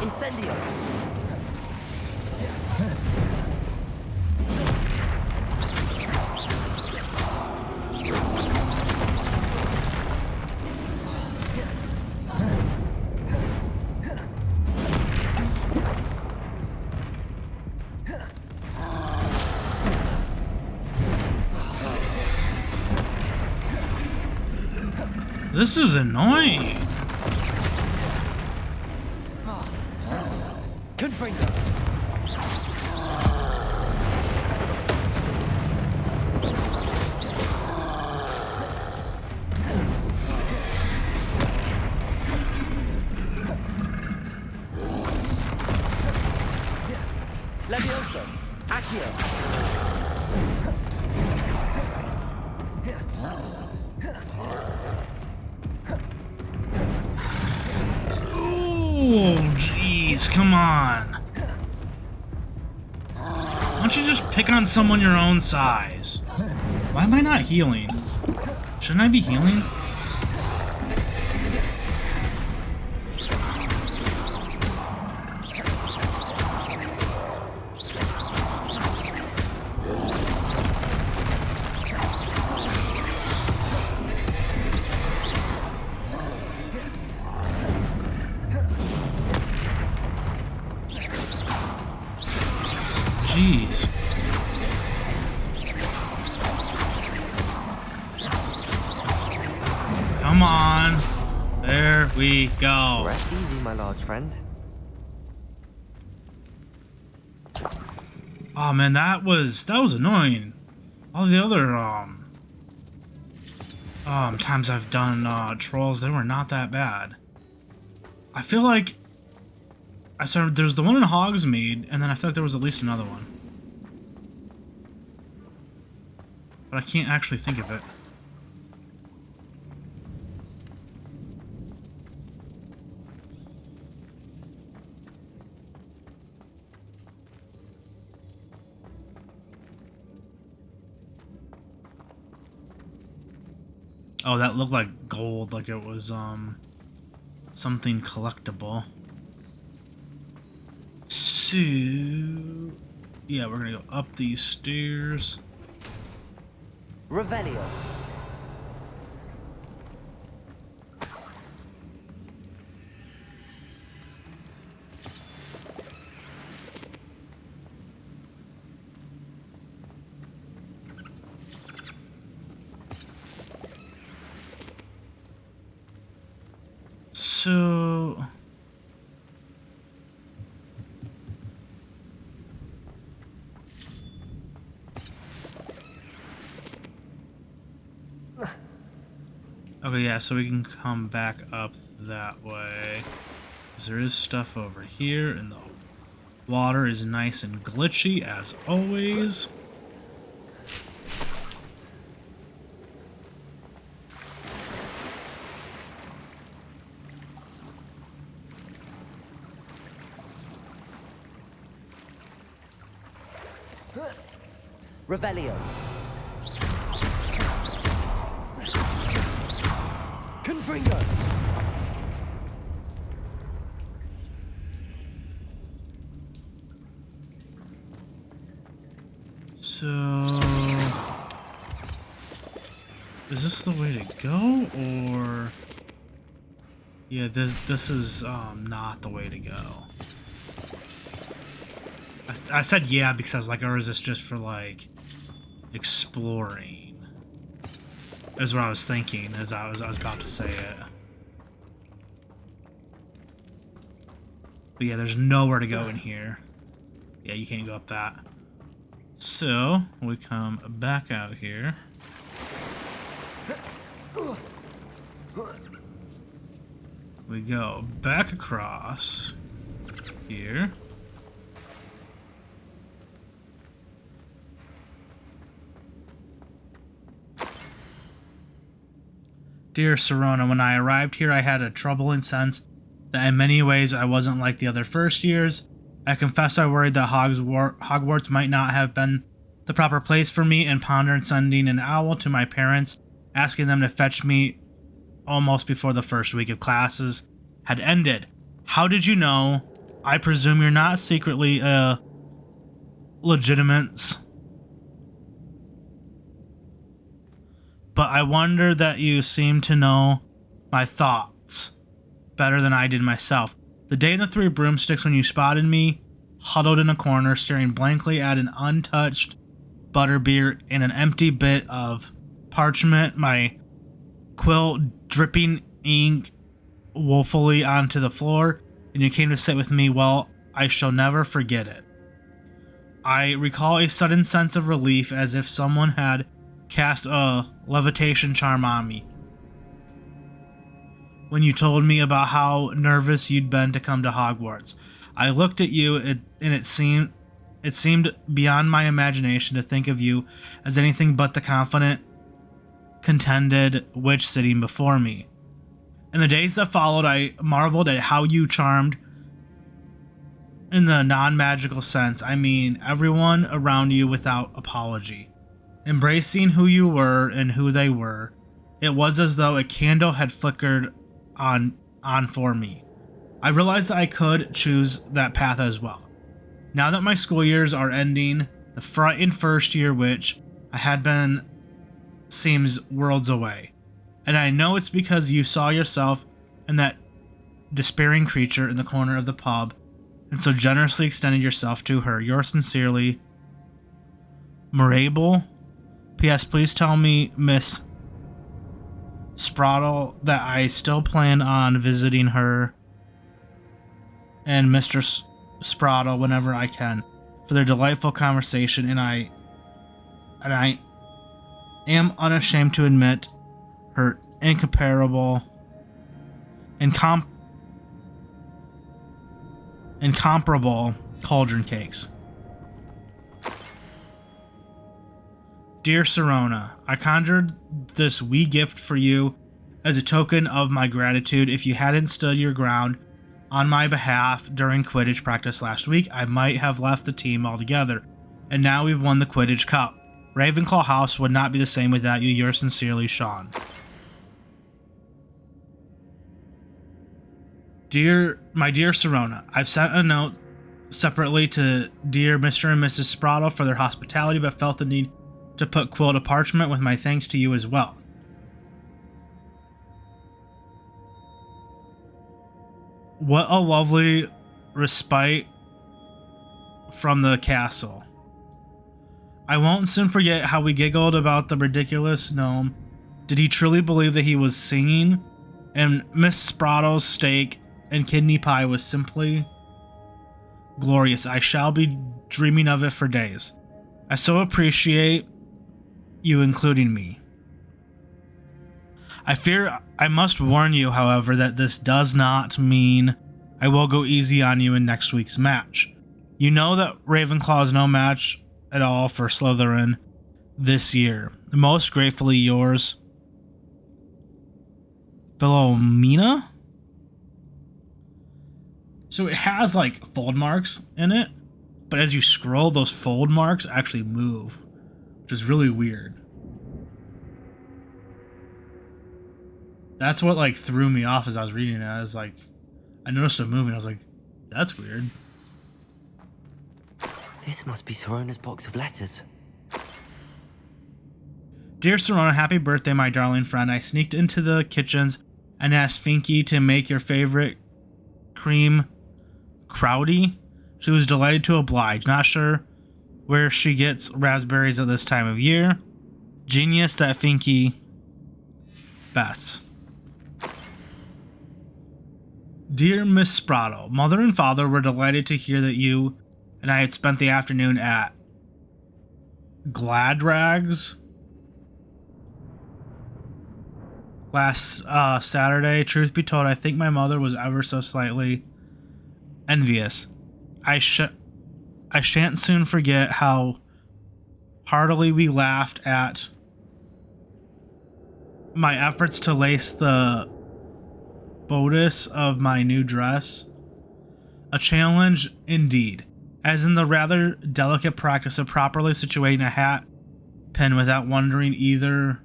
Incendio. This is annoying. Confringo. Levioso. Accio. Oh, jeez, come on. Why don't you just pick on someone your own size? Why am I not healing? Shouldn't I be healing? Jeez. we go. Rest easy, my large friend. Oh man, that was annoying. All the other times I've done trolls, they were not that bad. I feel like there's the one in Hogsmeade, and then I feel like there was at least another one. But I can't actually think of it. Oh, that looked like gold, like it was something collectible. So yeah, we're gonna go up these stairs. Revelio. So okay, yeah, so we can come back up that way. 'Cause there is stuff over here, and the water is nice and glitchy as always. Revelio. Confringo. So is this the way to go, or yeah, this is not the way to go. I said yeah because I was like, or is this just for like exploring? Is what I was thinking as I was about to say it. But yeah, there's nowhere to go in here. Yeah, you can't go up that. So we come back out here. We go back across here. Dear Sirona, when I arrived here, I had a troubling sense that in many ways I wasn't like the other first years. I confess I worried that Hogwarts might not have been the proper place for me, and pondered sending an owl to my parents, asking them to fetch me almost before the first week of classes had ended. How did you know? I presume you're not secretly legitimate. But I wonder that you seem to know my thoughts better than I did myself. The day in the Three Broomsticks when you spotted me, huddled in a corner, staring blankly at an untouched butterbeer and an empty bit of parchment, my quill dripping ink woefully onto the floor, and you came to sit with me, well, I shall never forget it. I recall a sudden sense of relief, as if someone had cast a levitation charm on me. When you told me about how nervous you'd been to come to Hogwarts, I looked at you and it seemed beyond my imagination to think of you as anything but the confident, contented witch sitting before me. In the days that followed, I marveled at how you charmed in the non-magical sense. I mean, everyone around you without apology. Embracing who you were and who they were, it was as though a candle had flickered on for me. I realized that I could choose that path as well. Now that my school years are ending, the frightened first year witch I had been seems worlds away. And I know it's because you saw yourself in that despairing creature in the corner of the pub, and so generously extended yourself to her. Yours sincerely, Marable. P.S. Please tell me Miss Spraddle that I still plan on visiting her and Mr. Spraddle whenever I can for their delightful conversation, and I am unashamed to admit her incomparable, incomparable cauldron cakes. Dear Sirona, I conjured this wee gift for you as a token of my gratitude. If you hadn't stood your ground on my behalf during Quidditch practice last week, I might have left the team altogether. And now we've won the Quidditch Cup. Ravenclaw House would not be the same without you. Yours sincerely, Sean. My dear Sirona, I've sent a note separately to dear Mr. and Mrs. Spraddle for their hospitality, but felt the need to put quill to parchment with my thanks to you as well. What a lovely respite from the castle. I won't soon forget how we giggled about the ridiculous gnome. Did he truly believe that he was singing? And Miss Spraddle's steak and kidney pie was simply glorious. I shall be dreaming of it for days. I so appreciate you including me. I fear I must warn you, however, that this does not mean I will go easy on you in next week's match. You know that Ravenclaw is no match at all for Slytherin this year. Most gratefully yours, Philomena? So it has like fold marks in it, but as you scroll, those fold marks actually move, which is really weird. That's what like threw me off as I was reading it. I was like, I noticed it moving. I was like, that's weird. This must be Sirona's box of letters. Dear Sirona, happy birthday, my darling friend. I sneaked into the kitchens and asked Finky to make your favorite cream crowdy. She was delighted to oblige. Not sure where she gets raspberries at this time of year. Genius, that Finky. Best. Dear Miss Spraddle, Mother and Father were delighted to hear that you and I had spent the afternoon at Gladrags last Saturday. Truth be told, I think my mother was ever so slightly envious. I shan't soon forget how heartily we laughed at my efforts to lace the bodice of my new dress. A challenge indeed, as in the rather delicate practice of properly situating a hat pin without wounding either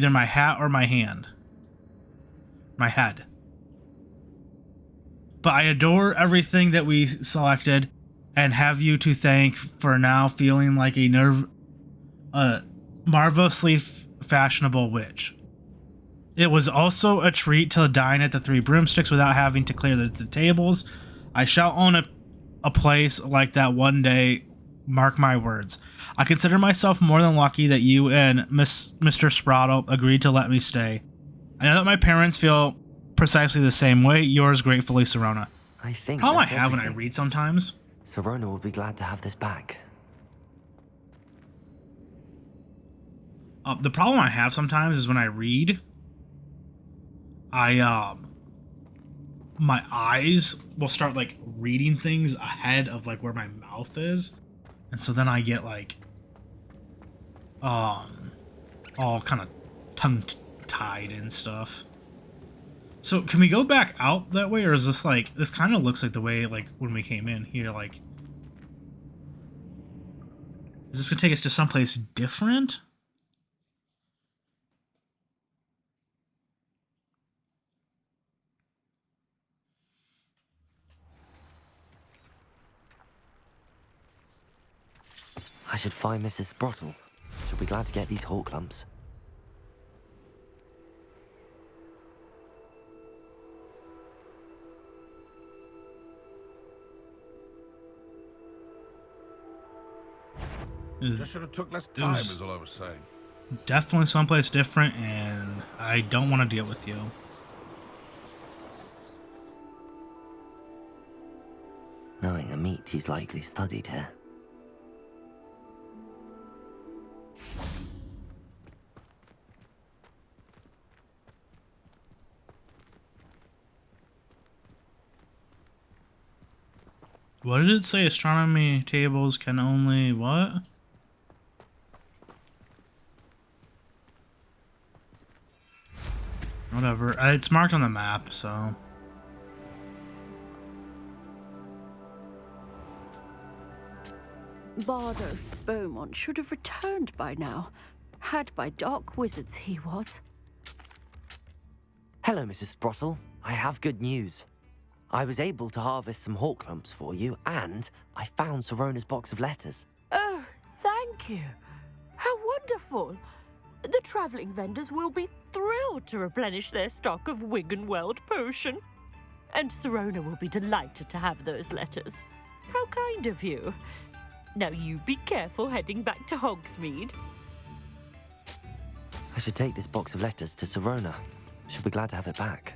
my hat or my head. But I adore everything that we selected and have you to thank for now feeling like a marvelously fashionable witch. It was also a treat to dine at the Three Broomsticks without having to clear the tables. I shall own a place like that one day, mark my words. I consider myself more than lucky that you and Mr. Spraddle agreed to let me stay. I know that my parents feel precisely the same way. Yours gratefully, Sirona. I think Problem I that's have when I everything. read sometimes. Sirona will be glad to have this back. The problem I have sometimes is when I read, my eyes will start like reading things ahead of like where my mouth is, and so then I get like all kind of tongue-tied and stuff. So can we go back out that way, or is this like, this kind of looks like the way like when we came in here? Like, is this gonna take us to someplace different? I should find Mrs. Spraddle. She'll be glad to get these hawk lumps. Just should have took less time, is all I was saying. definitely someplace different, and I don't want to deal with you. Knowing a meat he's likely studied here. What did it say? Astronomy tables can only what? Whatever. It's marked on the map, so. Bardo Beaumont should have returned by now. Had by dark wizards he was. Hello, Mrs. Sprottle. I have good news. I was able to harvest some hawk clumps for you, and I found Sirona's box of letters. Oh, thank you. How wonderful. The travelling vendors will be thrilled to replenish their stock of Wiggenweld potion. And Sirona will be delighted to have those letters. How kind of you. Now you be careful heading back to Hogsmeade. I should take this box of letters to Sirona. She'll be glad to have it back.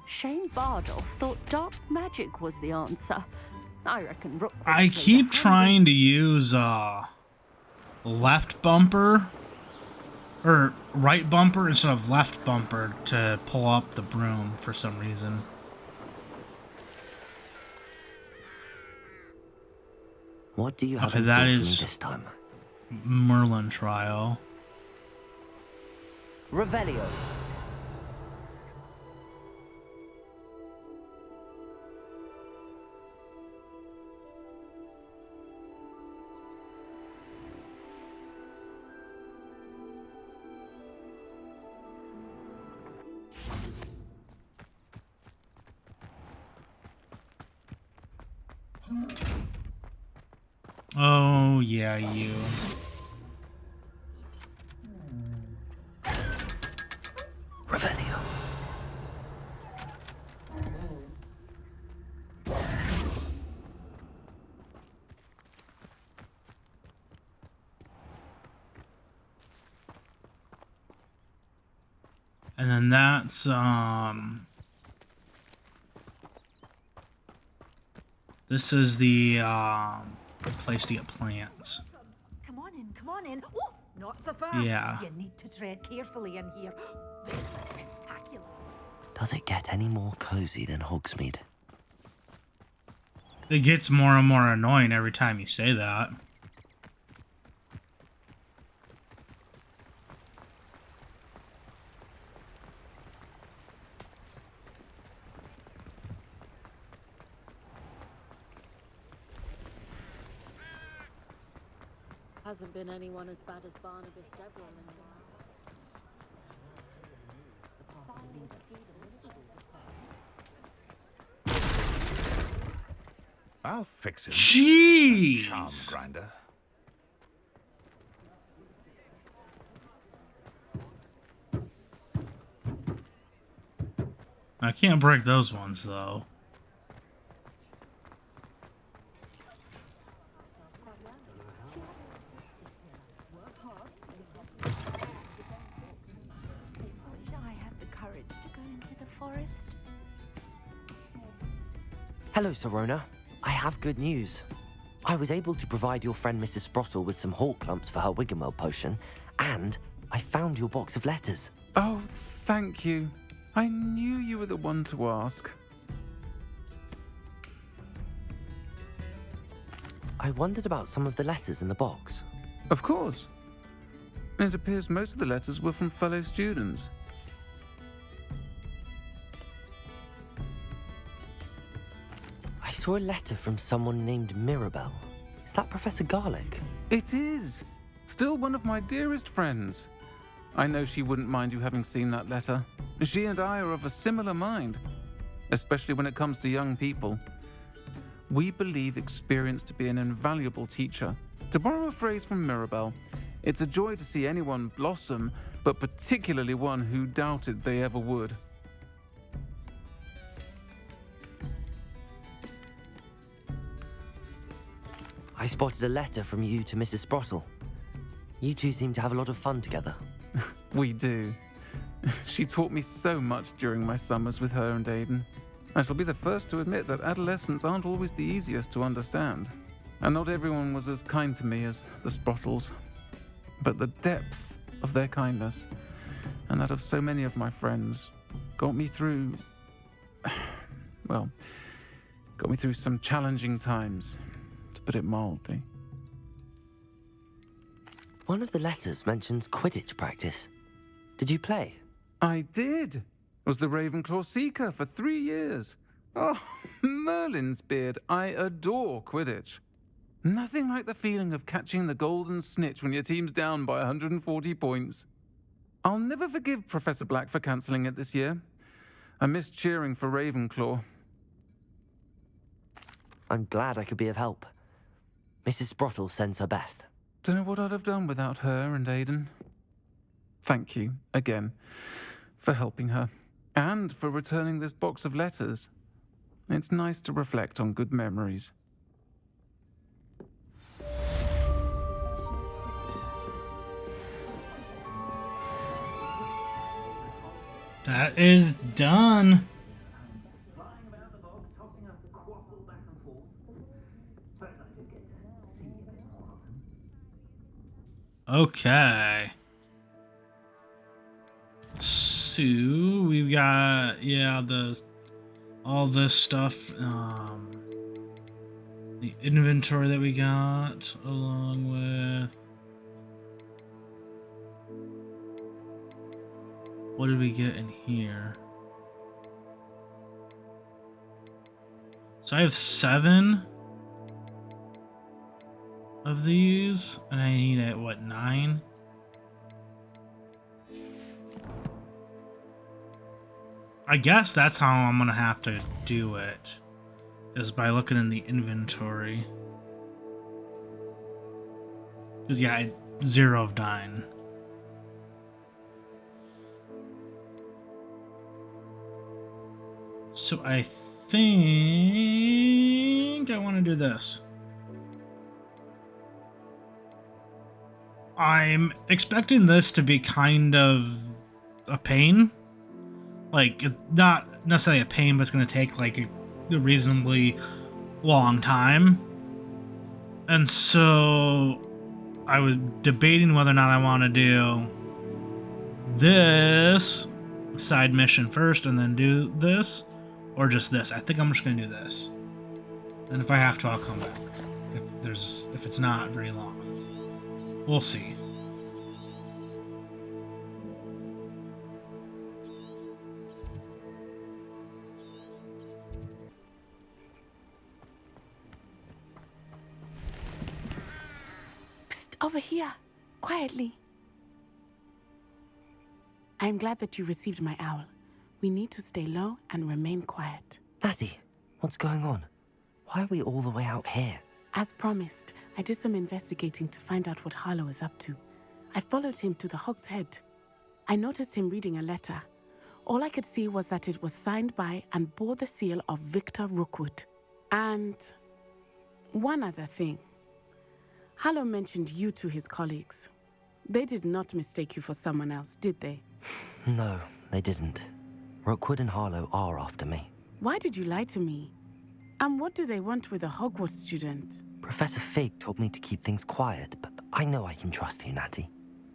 Shane Bardolph thought dark magic was the answer. I reckon Rook. I keep trying to use left bumper or right bumper instead of left bumper to pull up the broom for some reason. What do you have Okay, in store that for me is this time? Merlin trial. Revelio. Oh, yeah, you. Revelio. And then that's this is the place to get plants. Come on in, come on in. Oh, not so fast. Yeah. You need to tread carefully in here. Very spectacular. Does it get any more cozy than Hogsmeade? It gets more and more annoying every time you say that. Hasn't been anyone as bad as Barnabas Deverell in a while. I'll fix him. Jeez. Charm grinder. I can't break those ones though. Hello, Sirona. I have good news. I was able to provide your friend Mrs. Sprottle with some hawk clumps for her Wiggenweld potion, and I found your box of letters. Oh, thank you. I knew you were the one to ask. I wondered about some of the letters in the box. Of course. It appears most of the letters were from fellow students. I saw a letter from someone named Mirabelle. Is that Professor Garlic? It is. Still one of my dearest friends. I know she wouldn't mind you having seen that letter. She and I are of a similar mind, especially when it comes to young people. We believe experience to be an invaluable teacher. To borrow a phrase from Mirabelle, it's a joy to see anyone blossom, but particularly one who doubted they ever would. I spotted a letter from you to Mrs. Sprottle. You two seem to have a lot of fun together. We do. She taught me so much during my summers with her and Aiden. I shall be the first to admit that adolescents aren't always the easiest to understand. And not everyone was as kind to me as the Sprottles. But the depth of their kindness, and that of so many of my friends, got me through... well, got me through some challenging times, to put it mildly. One of the letters mentions Quidditch practice. Did you play? I did. Was the Ravenclaw Seeker for 3 years. Oh, Merlin's beard, I adore Quidditch. Nothing like the feeling of catching the golden snitch when your team's down by 140 points. I'll never forgive Professor Black for cancelling it this year. I missed cheering for Ravenclaw. I'm glad I could be of help. Mrs. Sprottle sends her best. Don't know what I'd have done without her and Aiden. Thank you, again, for helping her. And for returning this box of letters. It's nice to reflect on good memories. That is done. Okay. So we've got all this stuff, the inventory that we got, along with what did we get in here? So I have 7 of these, and I need what, 9? I guess that's how I'm gonna have to do it, is by looking in the inventory. Because yeah, 0 of 9. So I think I want to do this. I'm expecting this to be kind of a pain. Like, not necessarily a pain, but it's going to take like a reasonably long time. And so I was debating whether or not I want to do this side mission first and then do this, or just this. I think I'm just going to do this. And if I have to, I'll come back. If it's not very long. We'll see. Over here, quietly. I'm glad that you received my owl. We need to stay low and remain quiet. Natty, what's going on? Why are we all the way out here? As promised, I did some investigating to find out what Harlow is up to. I followed him to the Hogshead. I noticed him reading a letter. All I could see was that it was signed by and bore the seal of Victor Rookwood. And one other thing. Harlow mentioned you to his colleagues. They did not mistake you for someone else, did they? No, they didn't. Rookwood and Harlow are after me. Why did you lie to me? And what do they want with a Hogwarts student? Professor Fig told me to keep things quiet, but I know I can trust you, Natty.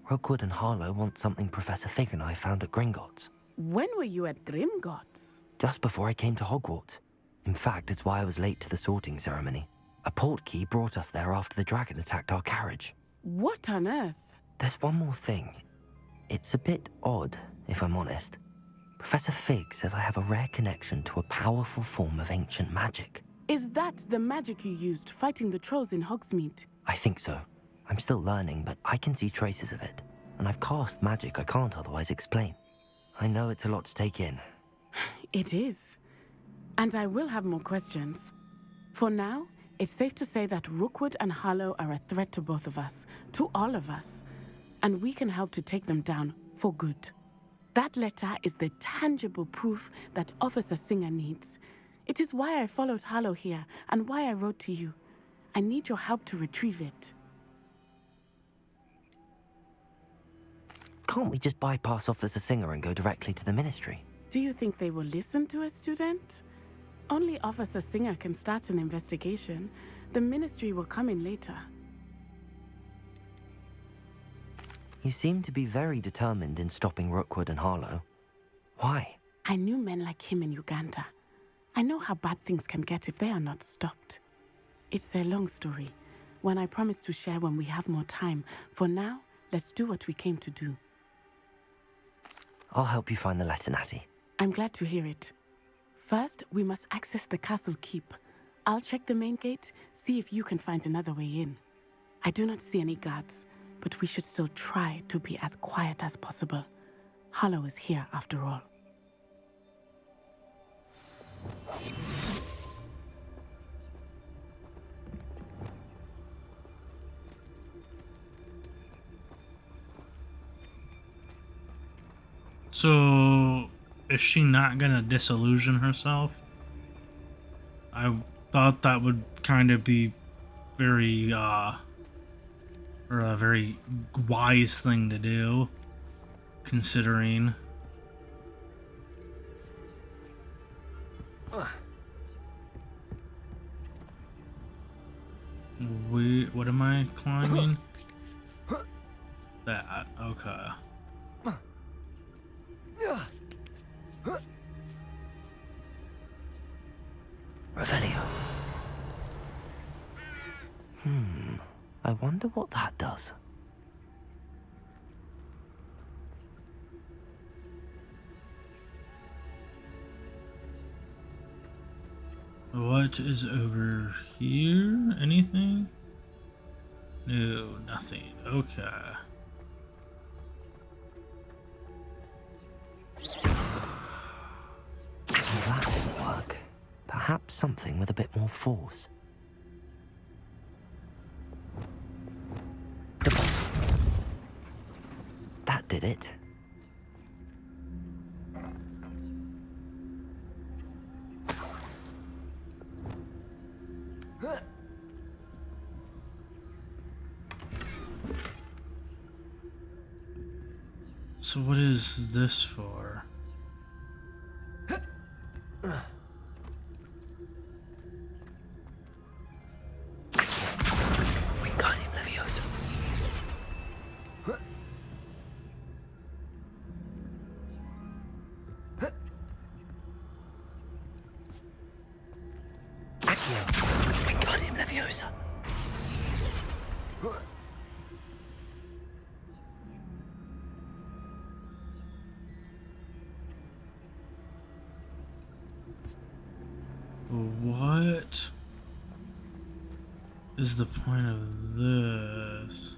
Rookwood and Harlow want something Professor Fig and I found at Gringotts. When were you at Gringotts? Just before I came to Hogwarts. In fact, it's why I was late to the sorting ceremony. A portkey brought us there after the dragon attacked our carriage. What on earth? There's one more thing. It's a bit odd, if I'm honest. Professor Fig says I have a rare connection to a powerful form of ancient magic. Is that the magic you used fighting the trolls in Hogsmeade? I think so. I'm still learning, but I can see traces of it. And I've cast magic I can't otherwise explain. I know it's a lot to take in. It is. And I will have more questions. For now, it's safe to say that Rookwood and Harlow are a threat to both of us, to all of us. And we can help to take them down for good. That letter is the tangible proof that Officer Singer needs. It is why I followed Harlow here and why I wrote to you. I need your help to retrieve it. Can't we just bypass Officer Singer and go directly to the Ministry? Do you think they will listen to a student? Only Officer Singer can start an investigation. The Ministry will come in later. You seem to be very determined in stopping Rookwood and Harlow. Why? I knew men like him in Uganda. I know how bad things can get if they are not stopped. It's a long story, one I promise to share when we have more time. For now, let's do what we came to do. I'll help you find the letter, Natty. I'm glad to hear it. First, we must access the castle keep. I'll check the main gate, see if you can find another way in. I do not see any guards, but we should still try to be as quiet as possible. Harlow is here after all. So, is she not gonna disillusion herself? I thought that would kind of be very, or a very wise thing to do, considering. What am I climbing? That, okay. Revelio. I wonder what that does. What is over here? Anything? No, nothing. Okay. Well, that didn't work. Perhaps something with a bit more force. Deposit. That did it. So what is this for? Wingardium Leviosa. Accio. Wingardium Leviosa. What is the point of this?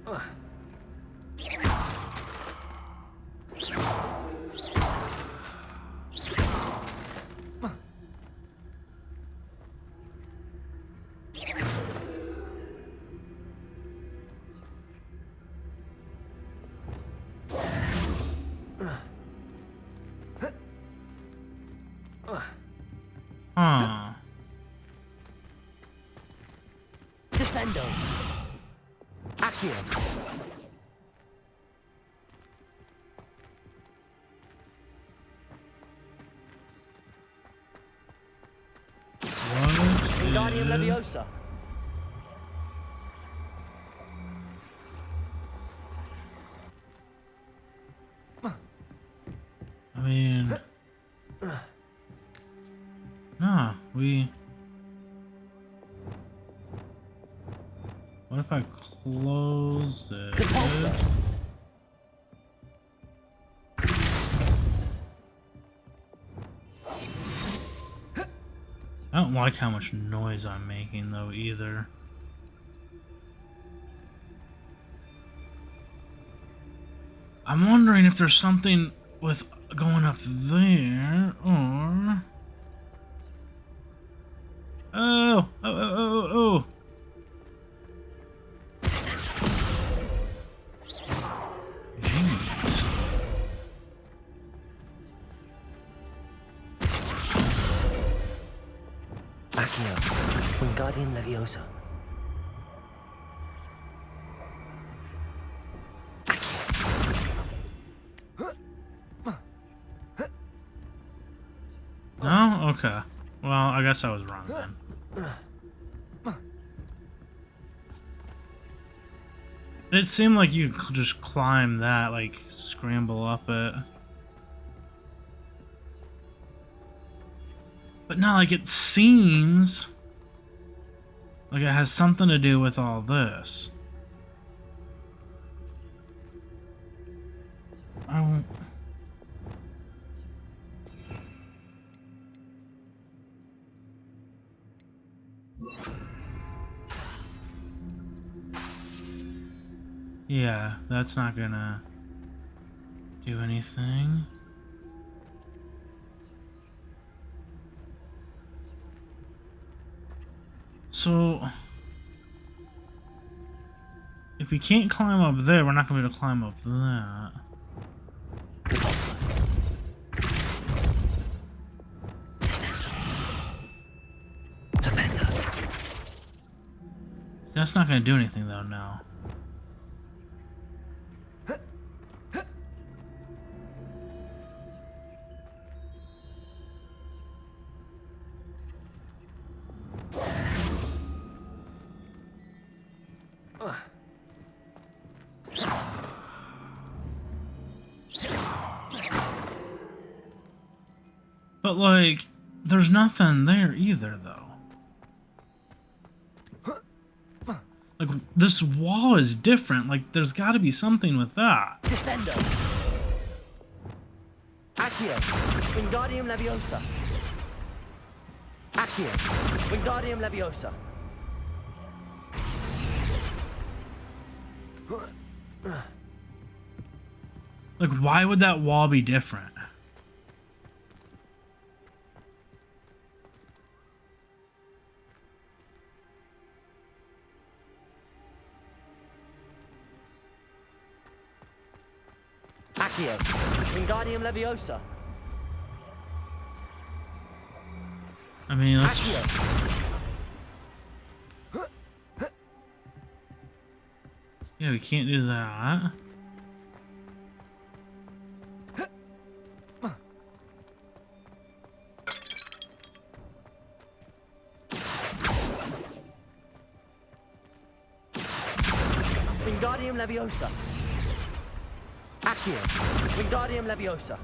Huh. Descendo. Accio. Wingardium Leviosa. I mean, no, what if I close it? I don't like how much noise I'm making though either. I'm wondering if there's something with going up there, or... Oh! Jeez. Accio. Wingardium Leviosa. I guess I was wrong then. It seemed like you could just climb that, like, scramble up it. But no, like, it seems like it has something to do with all this. I won't... Yeah, that's not gonna do anything. So, if we can't climb up there, we're not gonna be able to climb up that. That's not gonna do anything though now. But, like, there's nothing there either, though. Like, this wall is different. Like, there's got to be something with that. Descendo. Accio. Wingardium Leviosa. Accio. Wingardium Leviosa. Like, why would that wall be different? Accio. Wingardium Leviosa. I mean, let's... Yeah, we can't do that. Wingardium Leviosa. Accio. Wingardium Leviosa.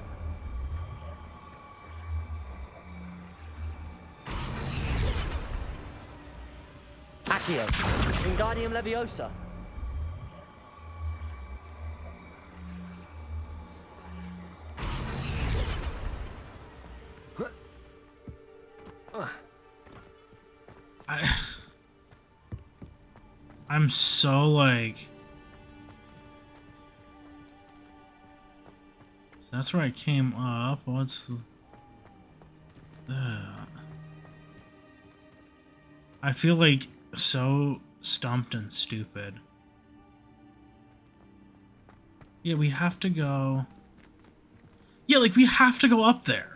Accio. Wingardium Leviosa. I'm so, like... That's where I came up. What's that? I feel like so stumped and stupid. Yeah, we have to go... Yeah, like, we have to go up there.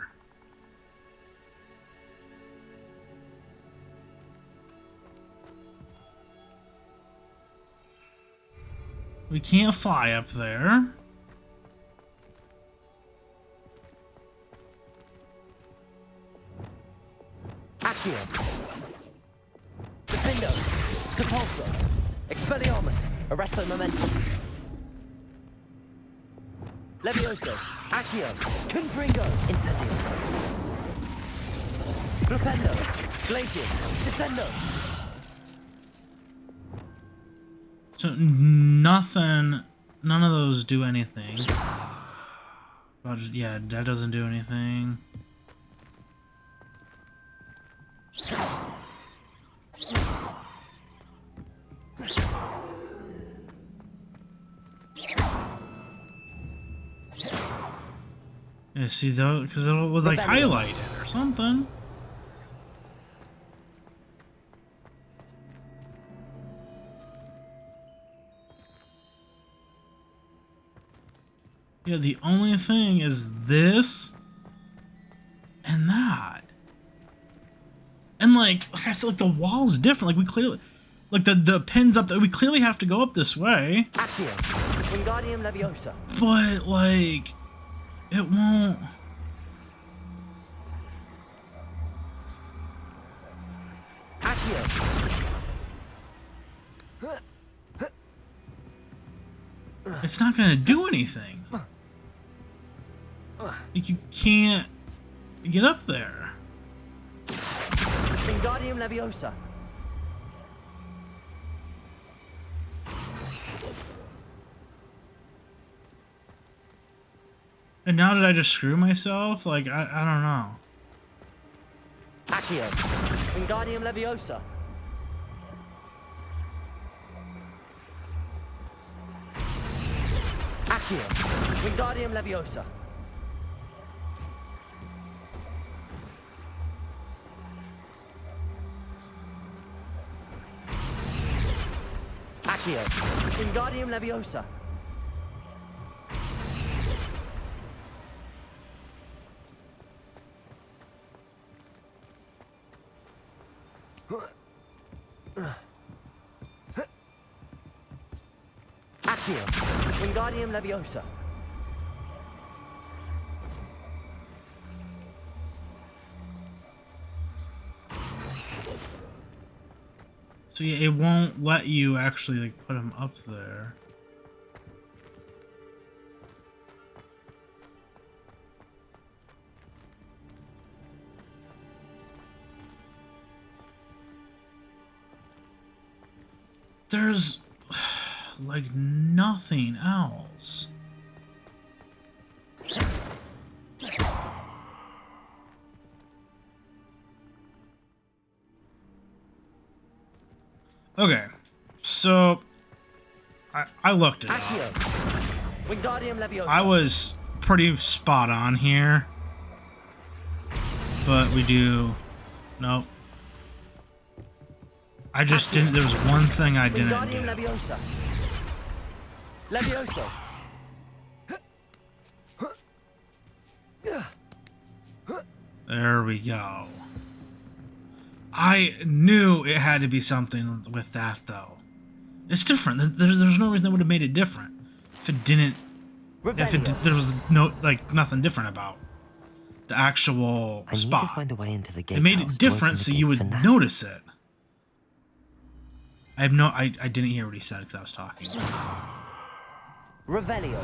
We can't fly up there. Accio. Defendo. Depulso. Expelliarmus. Arresto Momentum. Levioso. Accio. Confringo. Incendio. Flipendo. Glacius. Descendo. So nothing, none of those do anything. Yeah, that doesn't do anything. Yeah, see, though, because it was like highlighted or something. Yeah, the only thing is this and that. And like I said, like the wall's different. Like we clearly, like the pins up there, we clearly have to go up this way. Accio. Wingardium Leviosa. But like, it won't. It's not gonna do anything. Like, you can't get up there. Wingardium Leviosa. And now did I just screw myself? Like, I don't know. Accio. Wingardium Leviosa. Accio. Wingardium Leviosa. Accio. Wingardium Leviosa. Accio. Wingardium Leviosa. So yeah, it won't let you actually like put him up there. There's like nothing else. Okay, so I looked it up. Wingardium Leviosa. I was pretty spot on here, but we do. Nope. I just didn't. There was one thing I didn't Wingardium do. Leviosa. Leviosa. There we go. I knew it had to be something with that, though. It's different. There's no reason that would have made it different if it didn't. There was no nothing different about the actual spot. I need to find a way into the gate. It made it different so you would notice it. I didn't hear what he said because I was talking. Revelio.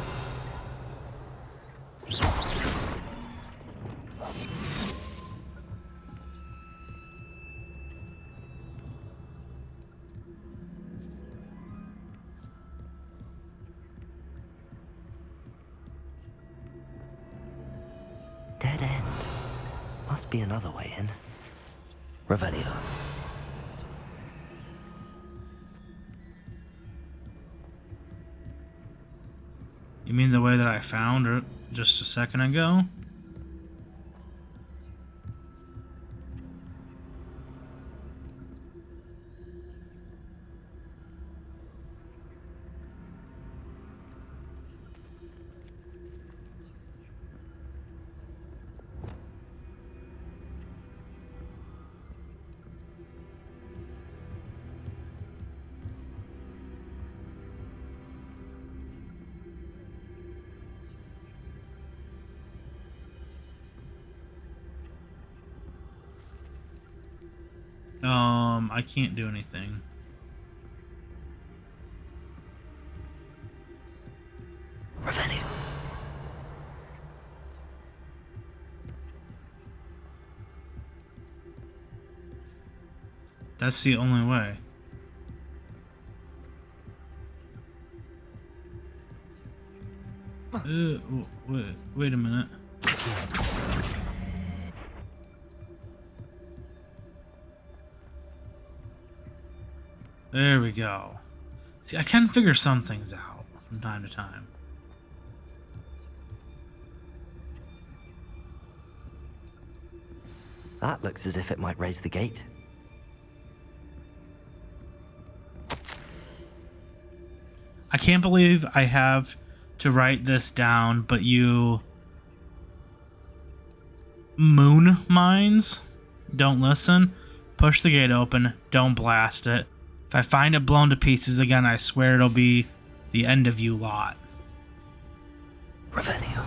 Dead end. Must be another way in. Revelio. You mean the way that I found it just a second ago? I can't do anything. Revelio. That's the only way. Wait a minute. There we go. See, I can figure some things out from time to time. That looks as if it might raise the gate. I can't believe I have to write this down, but you... Moon mines? Don't listen. Push the gate open. Don't blast it. If I find it blown to pieces again, I swear it'll be the end of you lot. Revelio.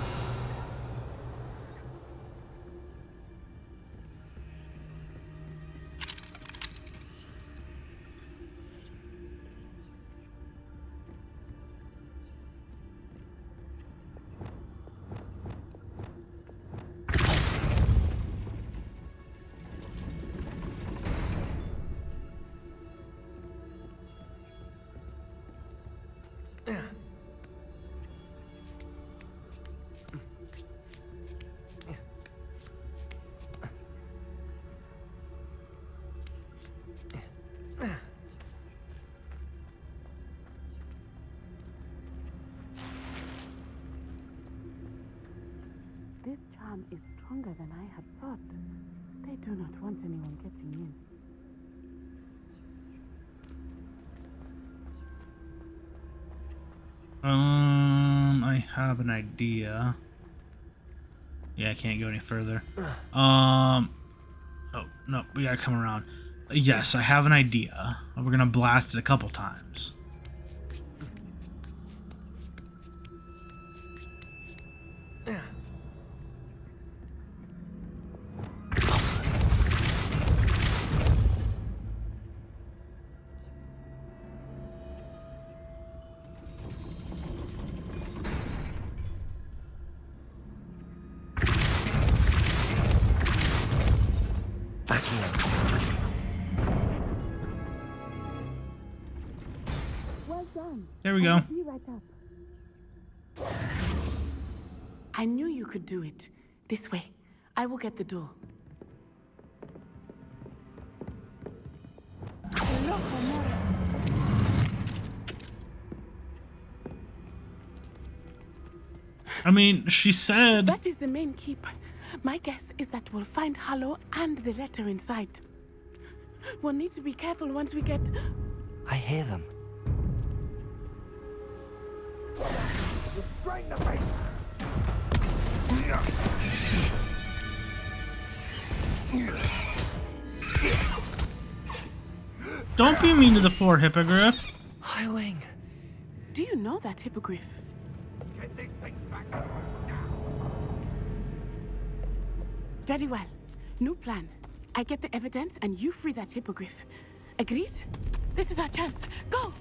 is stronger than I had thought. They do not want anyone getting in. I have an idea. Yeah, I can't go any further. Oh, no, we gotta come around. Yes, I have an idea. We're gonna blast it a couple times. There we go. I knew you could do it. This way. I will get the door. I mean, she said... That is the main keep. My guess is that we'll find Harlow and the letter inside. We'll need to be careful once we get... I hear them. Right in the face. Don't be mean to the poor hippogriff. Highwing. Do you know that hippogriff? Get this thing back. Very well. New plan. I get the evidence and you free that hippogriff. Agreed? This is our chance. Go!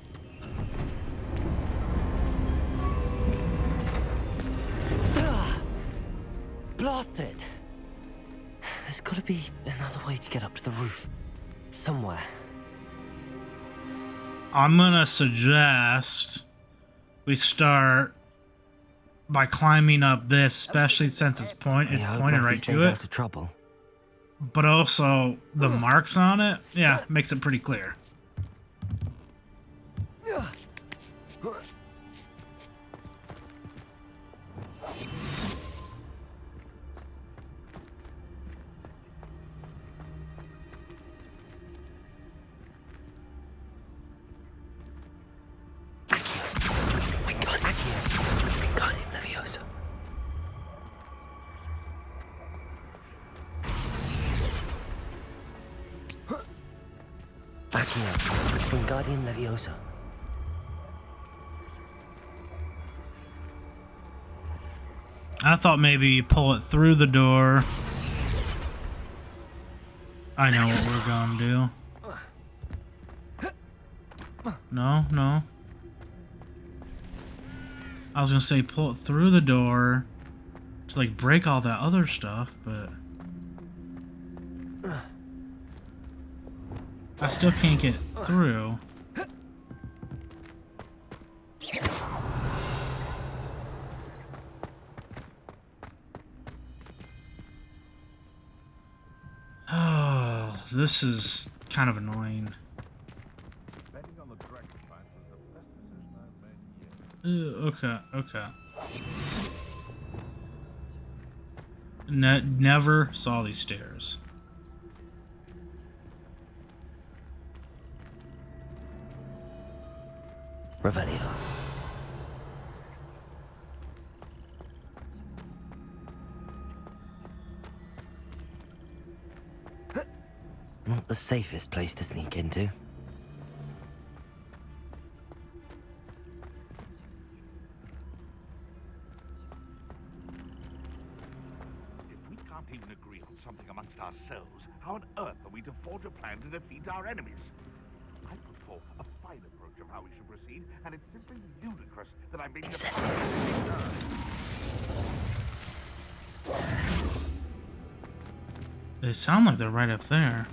Blasted! There's gotta be another way to get up to the roof. Somewhere. I'm gonna suggest we start by climbing up this, especially since it's pointed right to it. Out of trouble. But also the marks on it, yeah, makes it pretty clear. Wingardium Leviosa. I thought maybe you pull it through the door. I know what we're gonna do. No. I was gonna say pull it through the door to like break all that other stuff, but I still can't get through. Oh, this is kind of annoying. Okay. Never saw these stairs. Revelio. Not the safest place to sneak into. If we can't even agree on something amongst ourselves, how on earth are we to forge a plan to defeat our enemies? I put forth a fine approach of how we should proceed, and it's simply ludicrous that I'm being... They sound like they're right up there.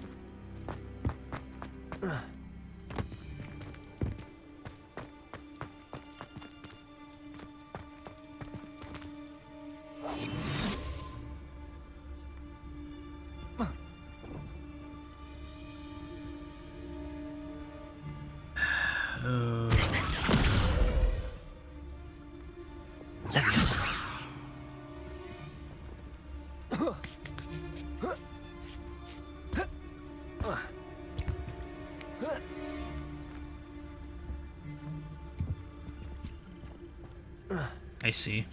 I see.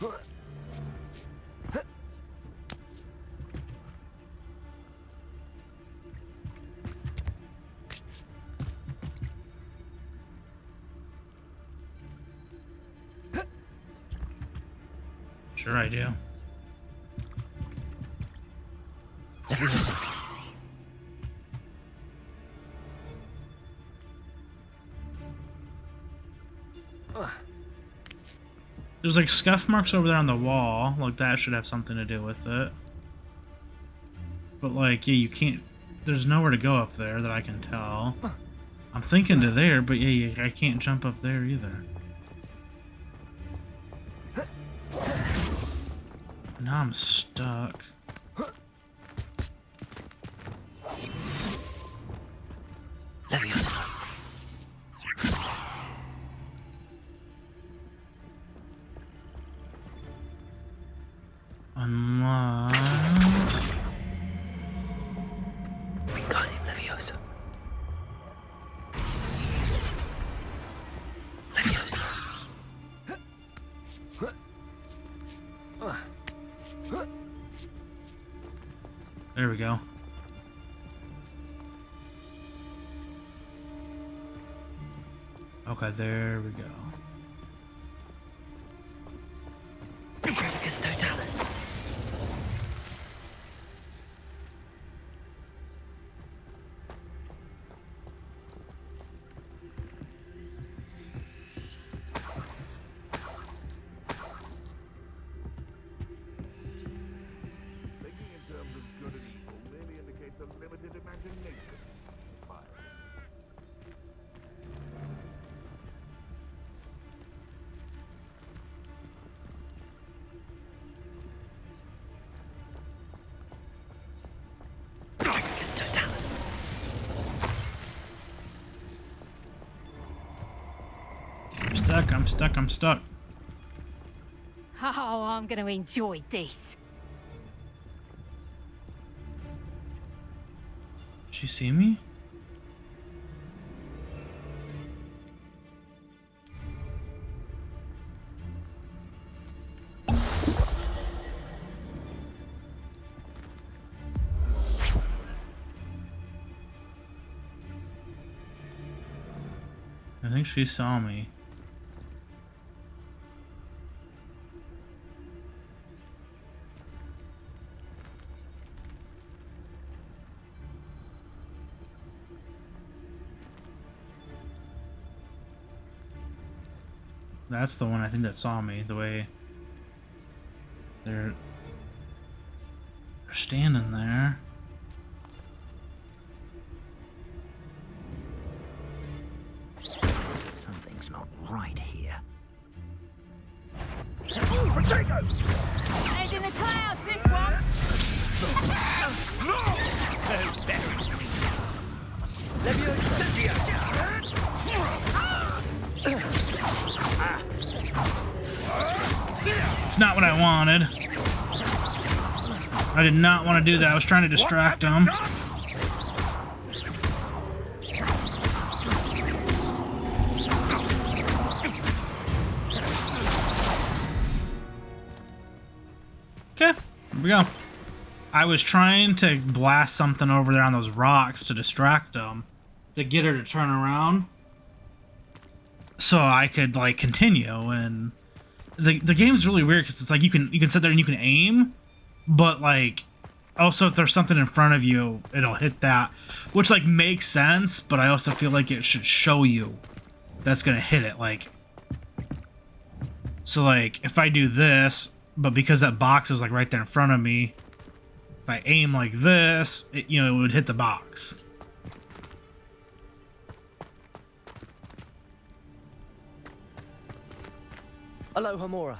Sure I do. There's like scuff marks over there on the wall. Like that should have something to do with it. But like, yeah, you can't... There's nowhere to go up there that I can tell. I'm thinking to there, but yeah, I can't jump up there either. Now I'm stuck. Unlock. Leviosa. There we go. Okay, there we go. Trevicus Totalis. Thinking in terms of good and evil merely indicates a limited imagination. Trevicus Totalis. I'm stuck, I'm stuck, I'm stuck. Oh, I'm going to enjoy this. Did you see me? I think she saw me. That's the one I think that saw me, the way they're standing there. Something's not right here. Potato! Head in the clouds, this one! So very It's not what I wanted. I did not want to do that. I was trying to distract him. Okay, here we go. I was trying to blast something over there on those rocks to distract him, to get her to turn around, so I could like continue. And the game's really weird because it's like you can sit there and you can aim, but like also if there's something in front of you, it'll hit that, which like makes sense. But I also feel like it should show you that's gonna hit it. Like, so like if I do this, but because that box is like right there in front of me, if I aim like this, it, you know, it would hit the box. Aloha Mora.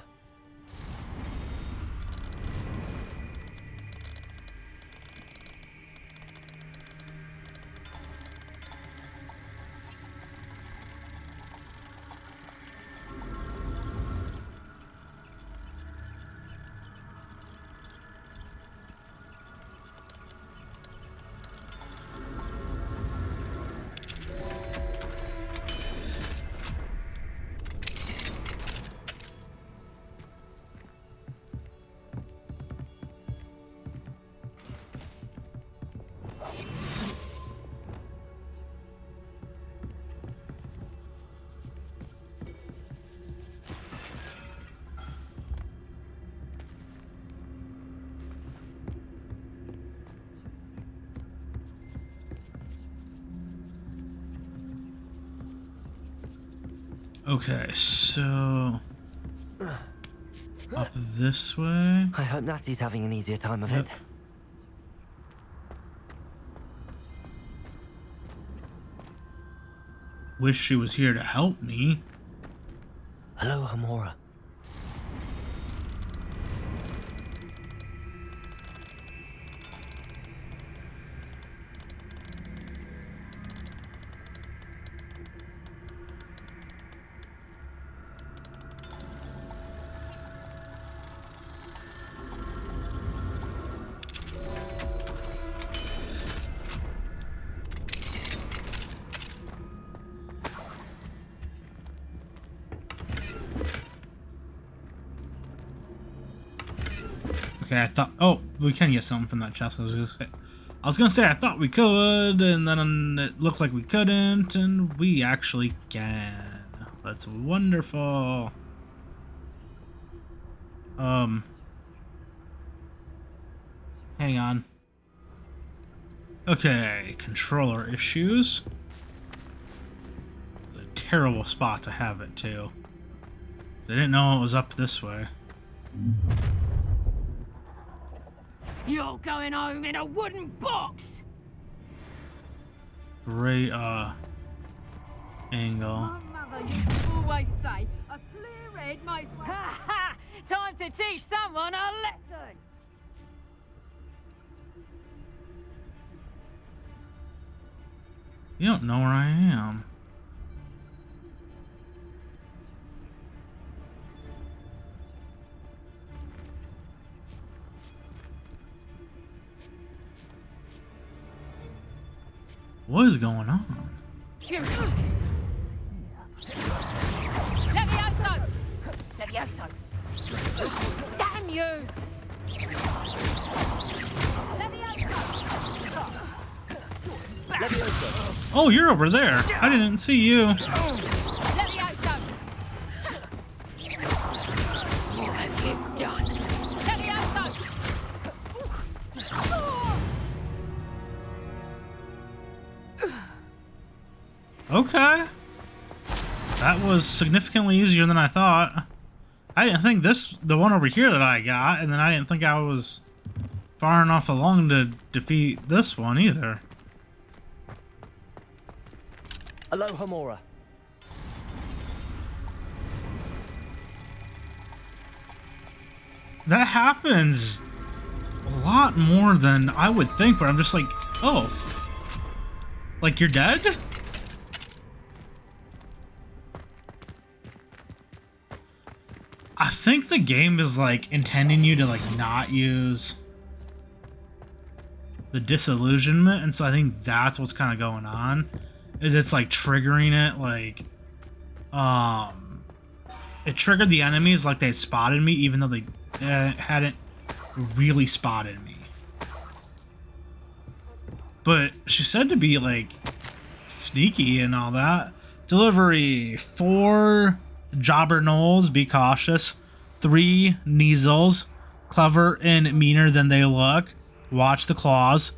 Okay, so up this way. I hope Natty's having an easier time of it. Wish she was here to help me. Hello, Hamora. Okay, I thought. Oh, we can get something from that chest. I was gonna say I thought we could, and then it looked like we couldn't, and we actually can. That's wonderful. Hang on. Okay, controller issues. It's a terrible spot to have it too. They didn't know it was up this way. You're going home in a wooden box! Great, angle. My mother used to always say, a clear head makes... Ha ha! Time to teach someone a lesson! You don't know where I am. What is going on? Levioso! Levioso! Damn you! Levioso! Oh, you're over there. I didn't see you. Levioso! What have you done? Levioso! Okay. That was significantly easier than I thought. I didn't think the one over here that I got, and then I didn't think I was far enough along to defeat this one either. Hello, Hamora. That happens a lot more than I would think, but I'm just like, oh. Like, you're dead? I think the game is, like, intending you to, like, not use the disillusionment, and so I think that's what's kind of going on. Is it's, like, triggering it, like, it triggered the enemies like they spotted me, even though they hadn't really spotted me. But she said to be, like, sneaky and all that. Delivery: 4 jobber gnolls, be cautious. 3 Neasels, clever and meaner than they look. Watch the claws.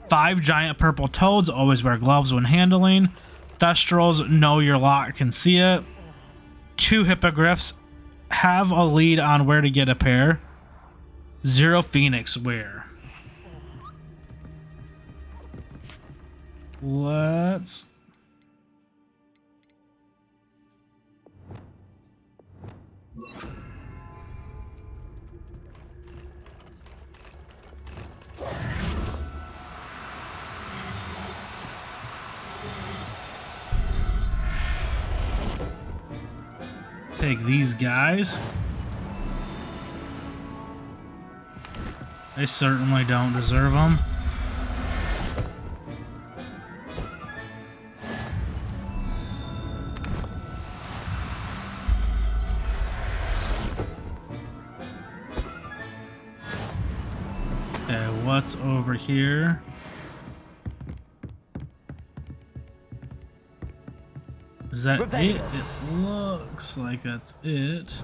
5 giant purple toads, always wear gloves when handling. Thestrals, know your lot can see it. 2 hippogriffs, have a lead on where to get a pair. 0 phoenix, where. Let's... take these guys. They certainly don't deserve them. Okay, what's over here? Is that it? It looks like that's it.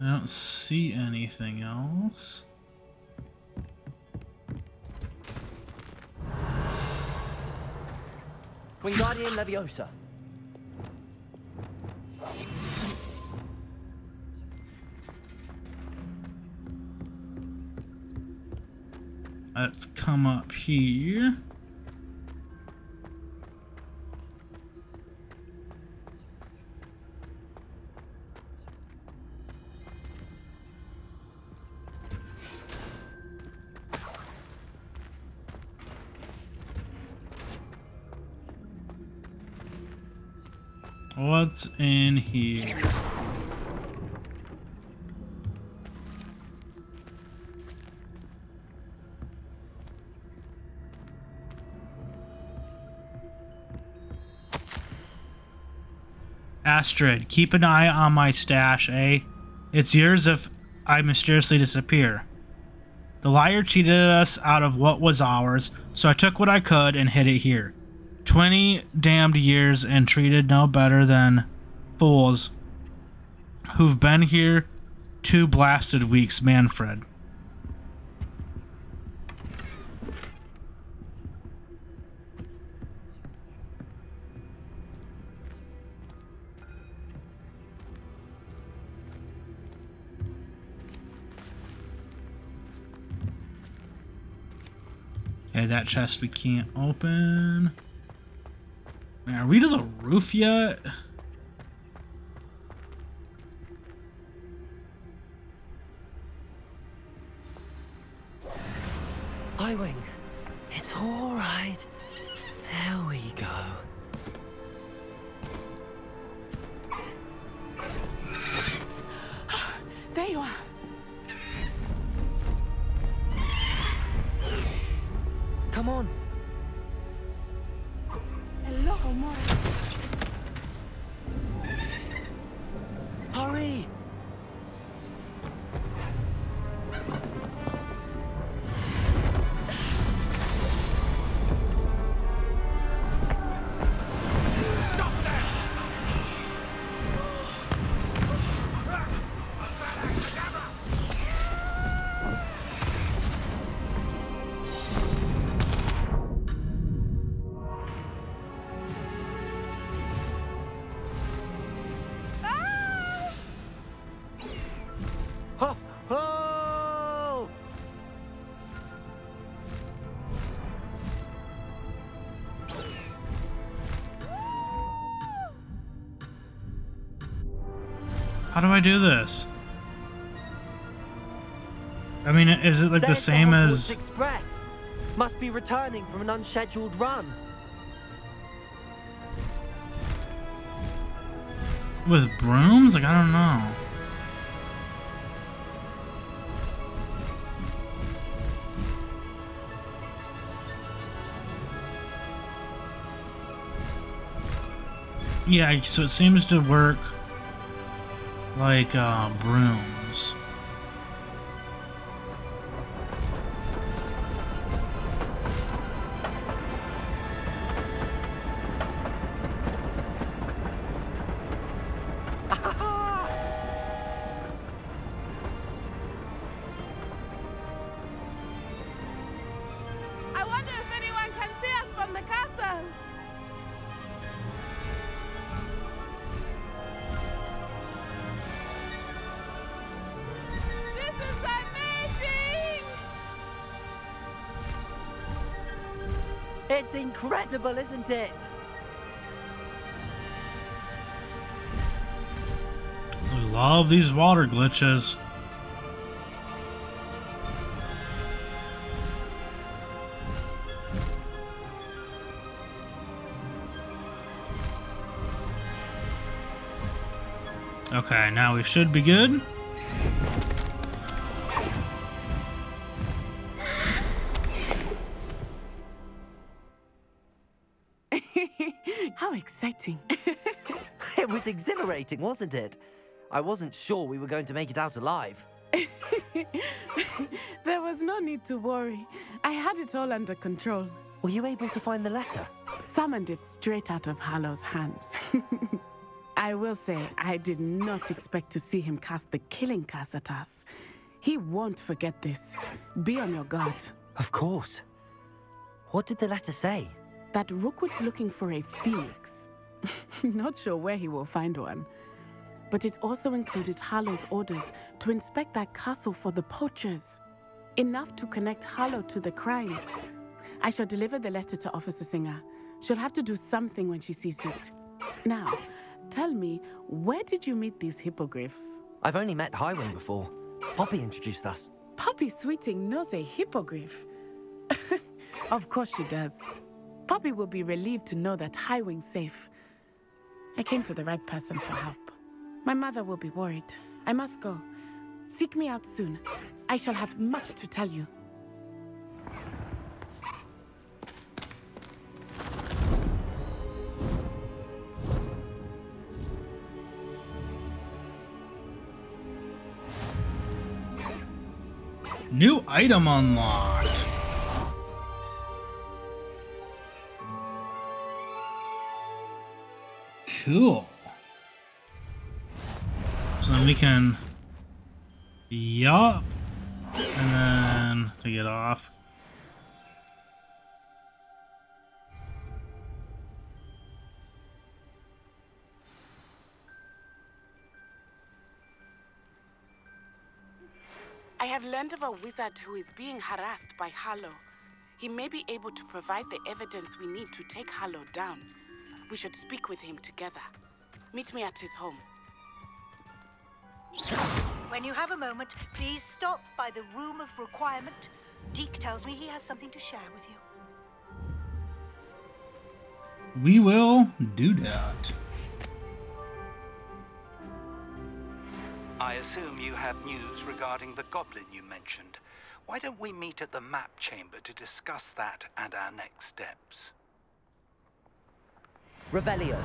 I don't see anything else. Wingardium Leviosa. Let's come up here. What's in here? Astrid, keep an eye on my stash, eh? It's yours if I mysteriously disappear. The liar cheated us out of what was ours, so I took what I could and hid it here. 20 damned years and treated no better than fools who've been here 2 blasted weeks, Manfred. Okay, that chest we can't open. Man, are we to the roof yet? Highwing, it's all right. There we go. There you are. Come on. Hello, Mora. Hurry! How do I do this? I mean, is it like the There's same Hogwarts as... Express. Must be returning from an unscheduled run. with brooms? Like, I don't know. Yeah, so it seems to work like brooms. I wonder if anyone can see us from the castle. This is amazing! It's incredible, isn't it? I love these water glitches. Okay, now we should be good. How exciting. It was exhilarating, wasn't it? I wasn't sure we were going to make it out alive. There was no need to worry. I had it all under control. Were you able to find the letter? Summoned it straight out of Harlow's hands. I will say, I did not expect to see him cast the killing curse at us. He won't forget this. Be on your guard. Of course. What did the letter say? that Rookwood's looking for a phoenix. Not sure where he will find one. But it also included Harlow's orders to inspect that castle for the poachers. Enough to connect Harlow to the crimes. I shall deliver the letter to Officer Singer. She'll have to do something when she sees it. Now, tell me, where did you meet these hippogriffs? I've only met Highwing before. Poppy introduced us. Poppy Sweeting knows a hippogriff. Of course she does. Poppy will be relieved to know that Highwing's safe. I came to the right person for help. My mother will be worried. I must go. Seek me out soon. I shall have much to tell you. New item unlocked. Cool. So then we can, yup, and then to get off. I have learned of a wizard who is being harassed by Harlow. He may be able to provide the evidence we need to take Harlow down. We should speak with him together. Meet me at his home. When you have a moment, please stop by the Room of Requirement. Deke tells me he has something to share with you. We will do that. I assume you have news regarding the goblin you mentioned. Why don't we meet at the map chamber to discuss that and our next steps? Revelio.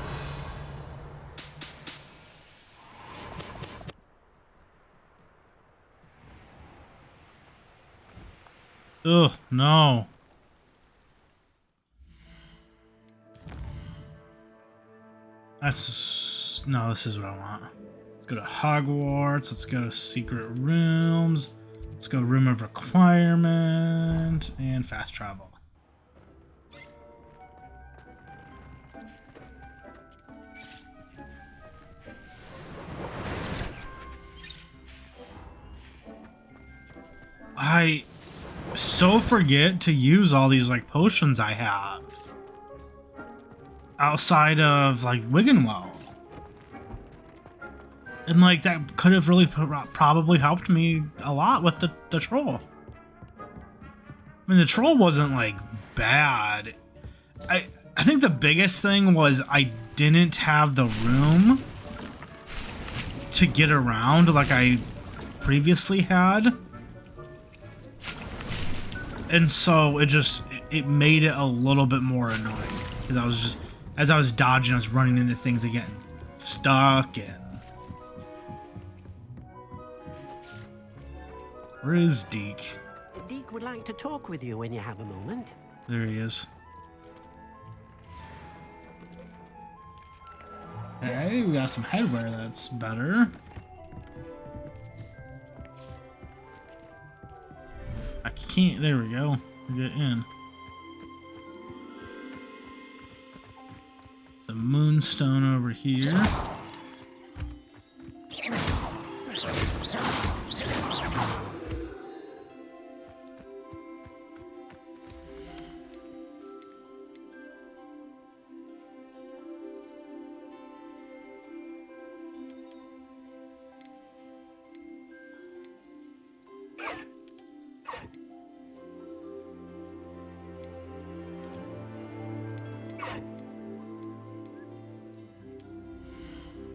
Ugh, no. No, this is what I want. Let's go to Hogwarts. Let's go to Secret Rooms. Let's go Room of Requirement and fast travel. I so forget to use all these like potions I have outside of like Wiggenwell. And like that could have really probably helped me a lot with the troll. I mean, the troll wasn't like bad. I think the biggest thing was I didn't have the room to get around like I previously had. And so it made it a little bit more annoying. Because I was just, as I was dodging, I was running into things and getting stuck and... Where is Deke? Deke would like to talk with you when you have a moment. There he is. Hey, we got some headwear that's better. I can't, there we go. Get in. The moonstone over here.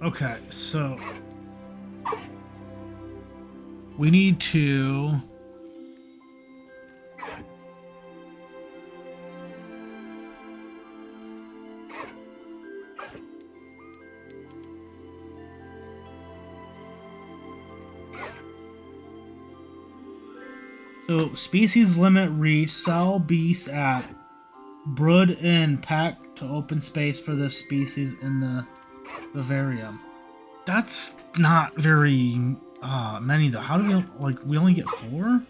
Okay, so we need to species limit reach, sell beasts at Brood and Pack to open space for this species in the Vivarium. That's not very many though. How do we like? We only get 4.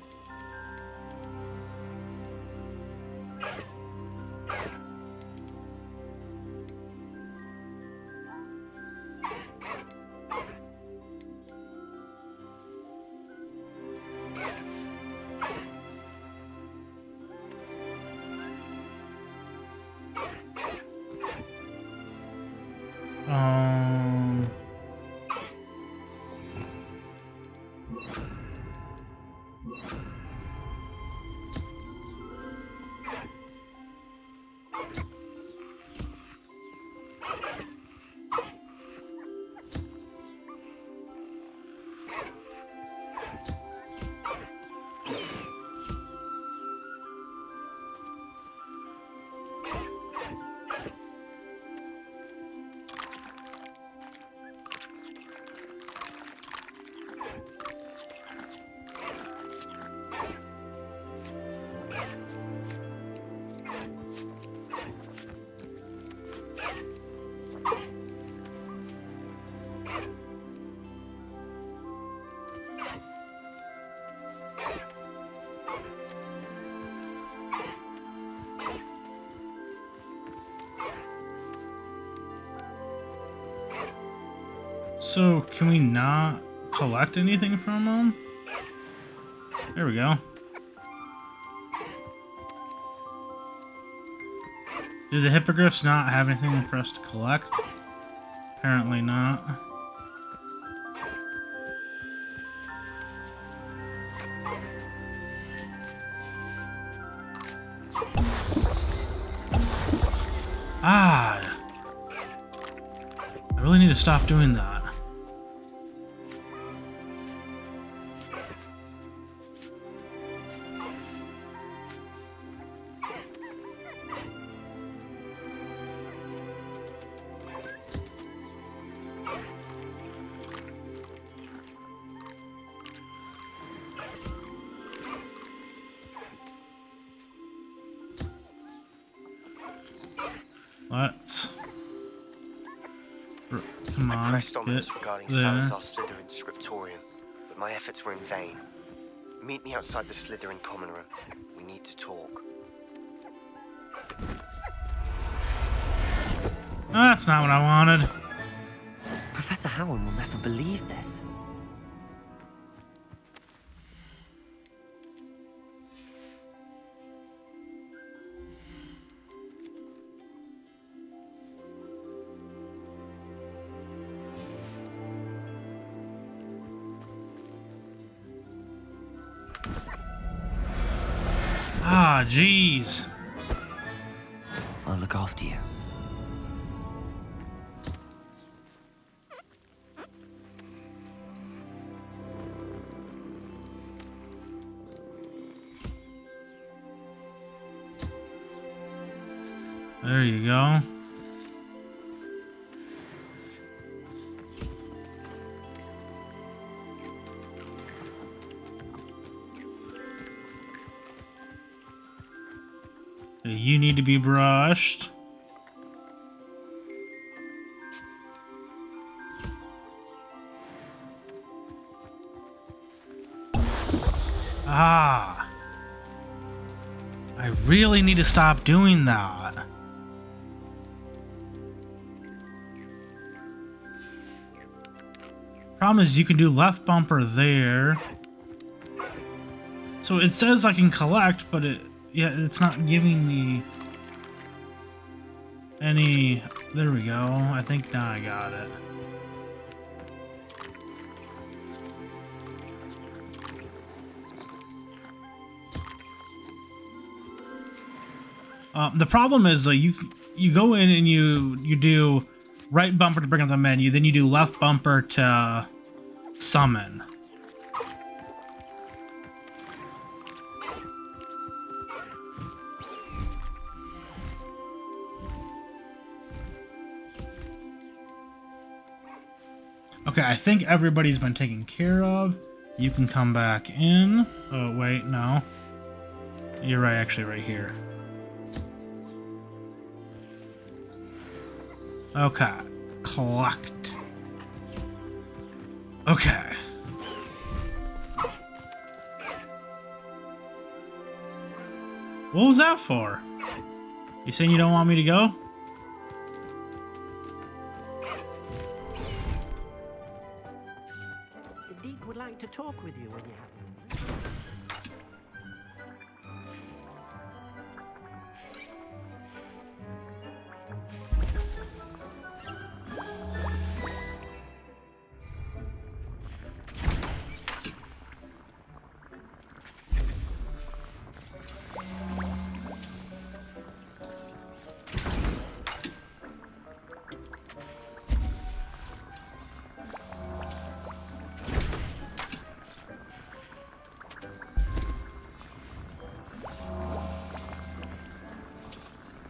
So, can we not collect anything from them? There we go. Do the hippogriffs not have anything for us to collect? Apparently not. Ah! I really need to stop doing that. Let's... Come on, I pressed get Ominis regarding there. Salazar Slytherin scriptorium, but my efforts were in vain. Meet me outside the Slytherin common room. We need to talk. That's not what I wanted. Professor Howard will never believe this. Ah, jeez. I'll look after you. There you go. You need to be brushed. Ah. I really need to stop doing that. Problem is you can do left bumper there. So it says I can collect, but it's not giving me any... There we go. I think now I got it. The problem is you go in and you do right bumper to bring up the menu, then you do left bumper to summon. Okay, I think everybody's been taken care of. You can come back in. Oh, wait, no. You're right, actually right here. Okay. Collect. Okay. What was that for? You saying you don't want me to go? Deke would like to talk with you when you have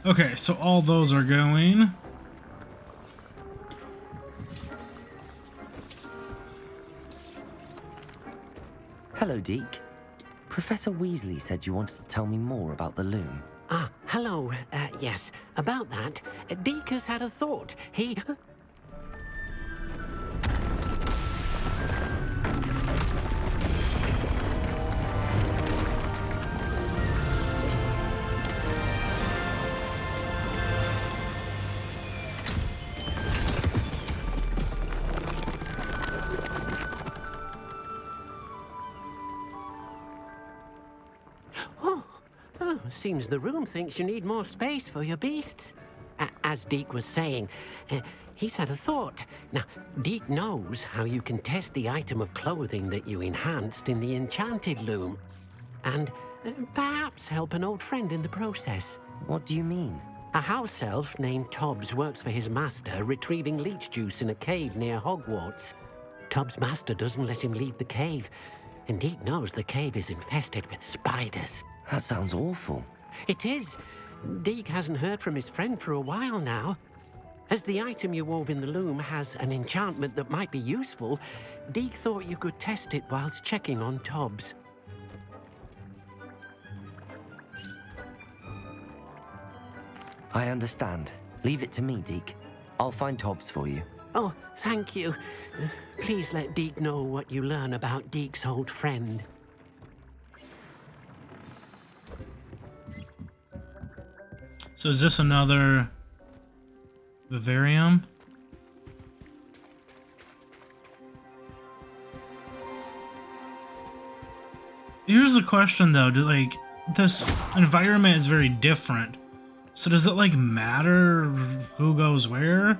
Okay, so all those are going. Hello, Deke. Professor Weasley said you wanted to tell me more about the loom. Ah, hello. Yes, about that. Deke has had a thought. He... seems the room thinks you need more space for your beasts. As Deke was saying, he's had a thought. Now, Deke knows how you can test the item of clothing that you enhanced in the enchanted loom. And perhaps help an old friend in the process. What do you mean? A house elf named Tobbs works for his master, retrieving leech juice in a cave near Hogwarts. Tobbs' master doesn't let him leave the cave, and Deke knows the cave is infested with spiders. That sounds awful. It is. Deke hasn't heard from his friend for a while now. As the item you wove in the loom has an enchantment that might be useful, Deke thought you could test it whilst checking on Tobbs. I understand. Leave it to me, Deke. I'll find Tobbs for you. Oh, thank you. Please let Deke know what you learn about Deke's old friend. So is this another vivarium? Here's the question though, this environment is very different. So does it like matter who goes where?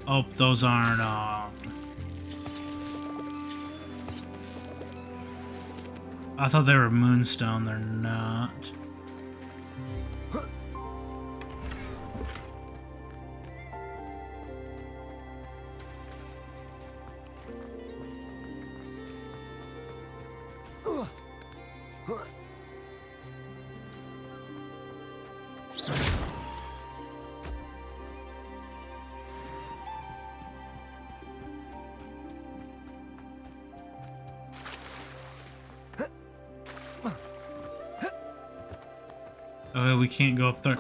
Oh, those aren't, I thought they were moonstone, they're not. Oh, we can't go up there.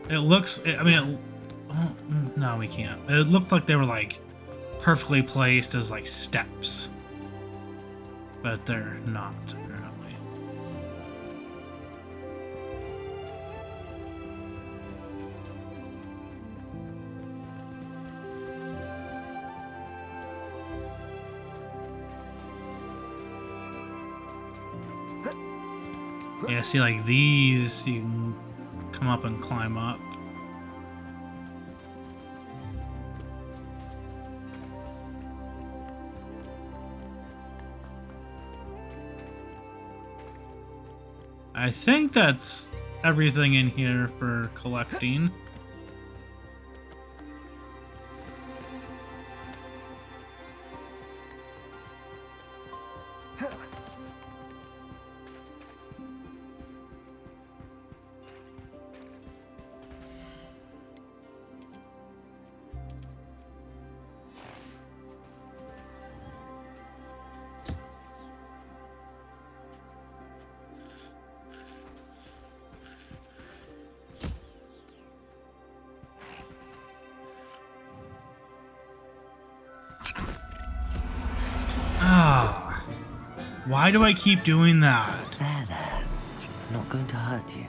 It looks, oh, no, we can't. It looked like they were like perfectly placed as like steps, but they're not apparently. Yeah, see, like these, you can come up and climb up. I think that's everything in here for collecting. Why do I keep doing that? There. Not going to hurt you.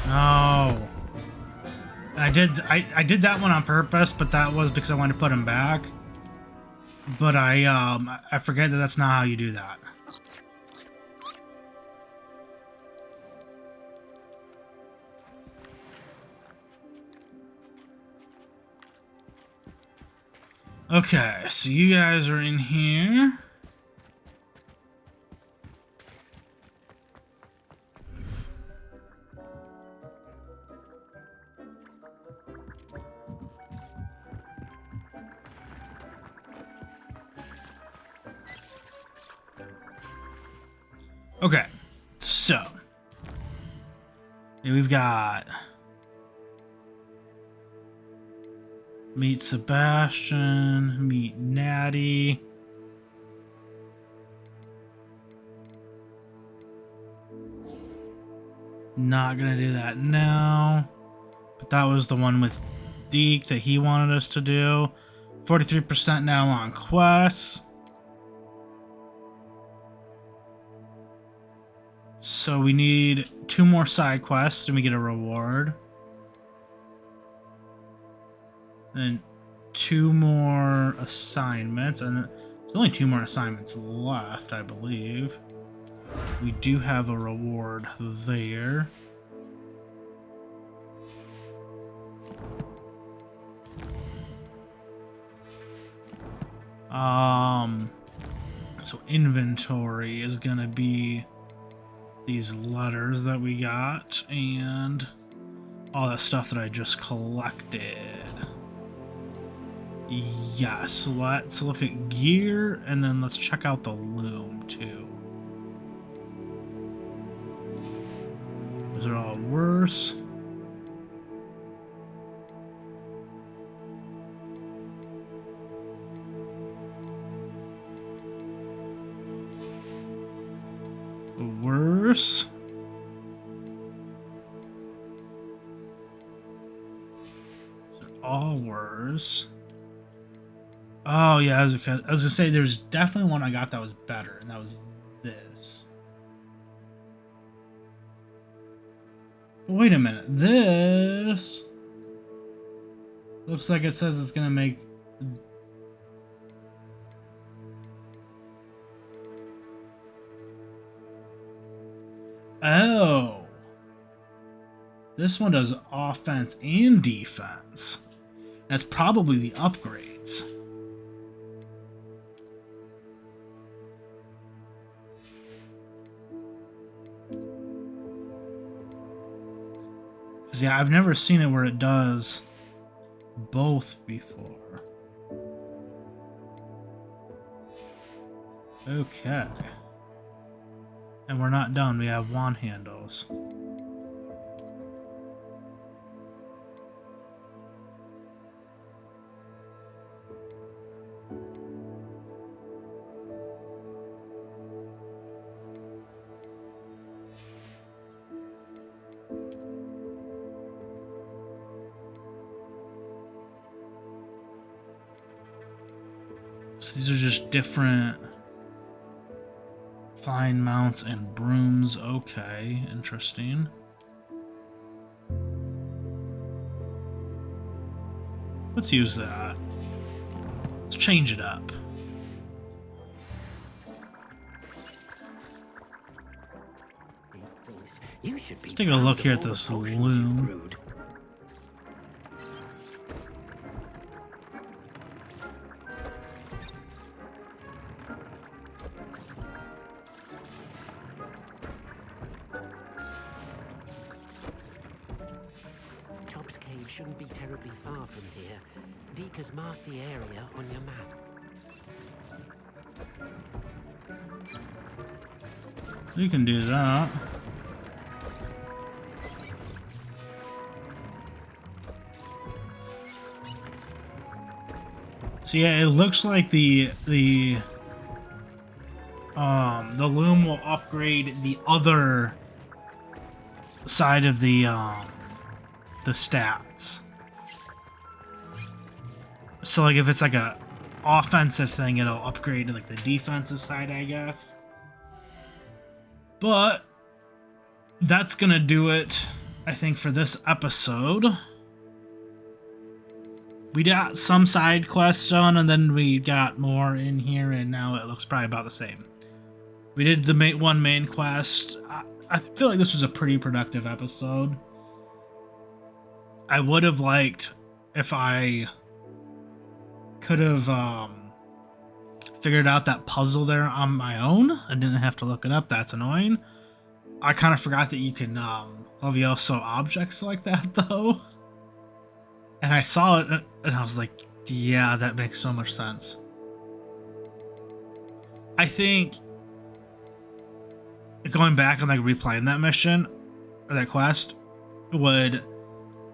No. I did that one on purpose, but that was because I wanted to put him back. But I forget that that's not how you do that. Okay, so you guys are in here. Okay, so we've got meet Sebastian, meet Natty. Not gonna do that now, but that was the one with Deke that he wanted us to do. 43% now on quests. So we need 2 more side quests and we get a reward. Then 2 more assignments, and there's only 2 more assignments left, I believe. We do have a reward there. So inventory is gonna be these letters that we got and all that stuff that I just collected. Yes, let's look at gear and then let's check out the loom too. Those are all worse. Worse. They're all worse. Oh yeah, I was gonna say there's definitely one I got that was better, and that was this. Wait a minute, this looks like it says it's gonna make. Oh, this one does offense and defense. That's probably the upgrades. Because yeah, I've never seen it where it does both before. Okay. And we're not done. We have wand handles. So these are just different fine mounts and brooms. Okay, interesting. Let's use that. Let's change it up. Let's take a look here at this loom. Shouldn't be terribly far from here. Deke has marked the area on your map. You can do that. So yeah, it looks like the loom will upgrade the other side of the stats. So like if it's like a offensive thing, it'll upgrade to like the defensive side, I guess. But that's gonna do it, I think, for this episode. We got some side quests done, and then we got more in here, and now it looks probably about the same. We did the one main quest. I feel like this was a pretty productive episode. I would have liked if I could have figured out that puzzle there on my own. I didn't have to look it up. That's annoying. I kind of forgot that you can Levioso objects like that, though. And I saw it, and I was like, yeah, that makes so much sense. I think going back and like replaying that mission or that quest would,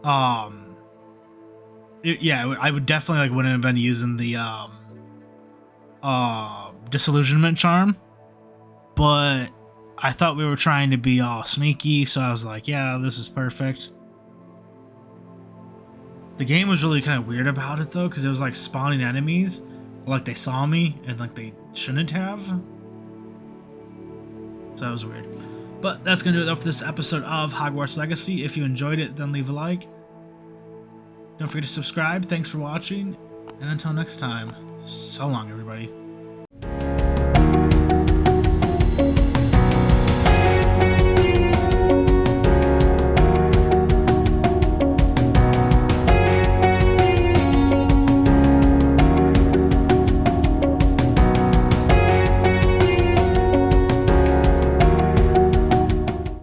I would definitely like wouldn't have been using the disillusionment charm, but I thought we were trying to be all sneaky, so I was like, yeah, this is perfect. The game was really kind of weird about it though, because it was like spawning enemies, like they saw me and like they shouldn't have. So that was weird. But that's gonna do it for this episode of Hogwarts Legacy. If you enjoyed it, then leave a like. Don't forget to subscribe. Thanks for watching, and until next time, so long, everybody.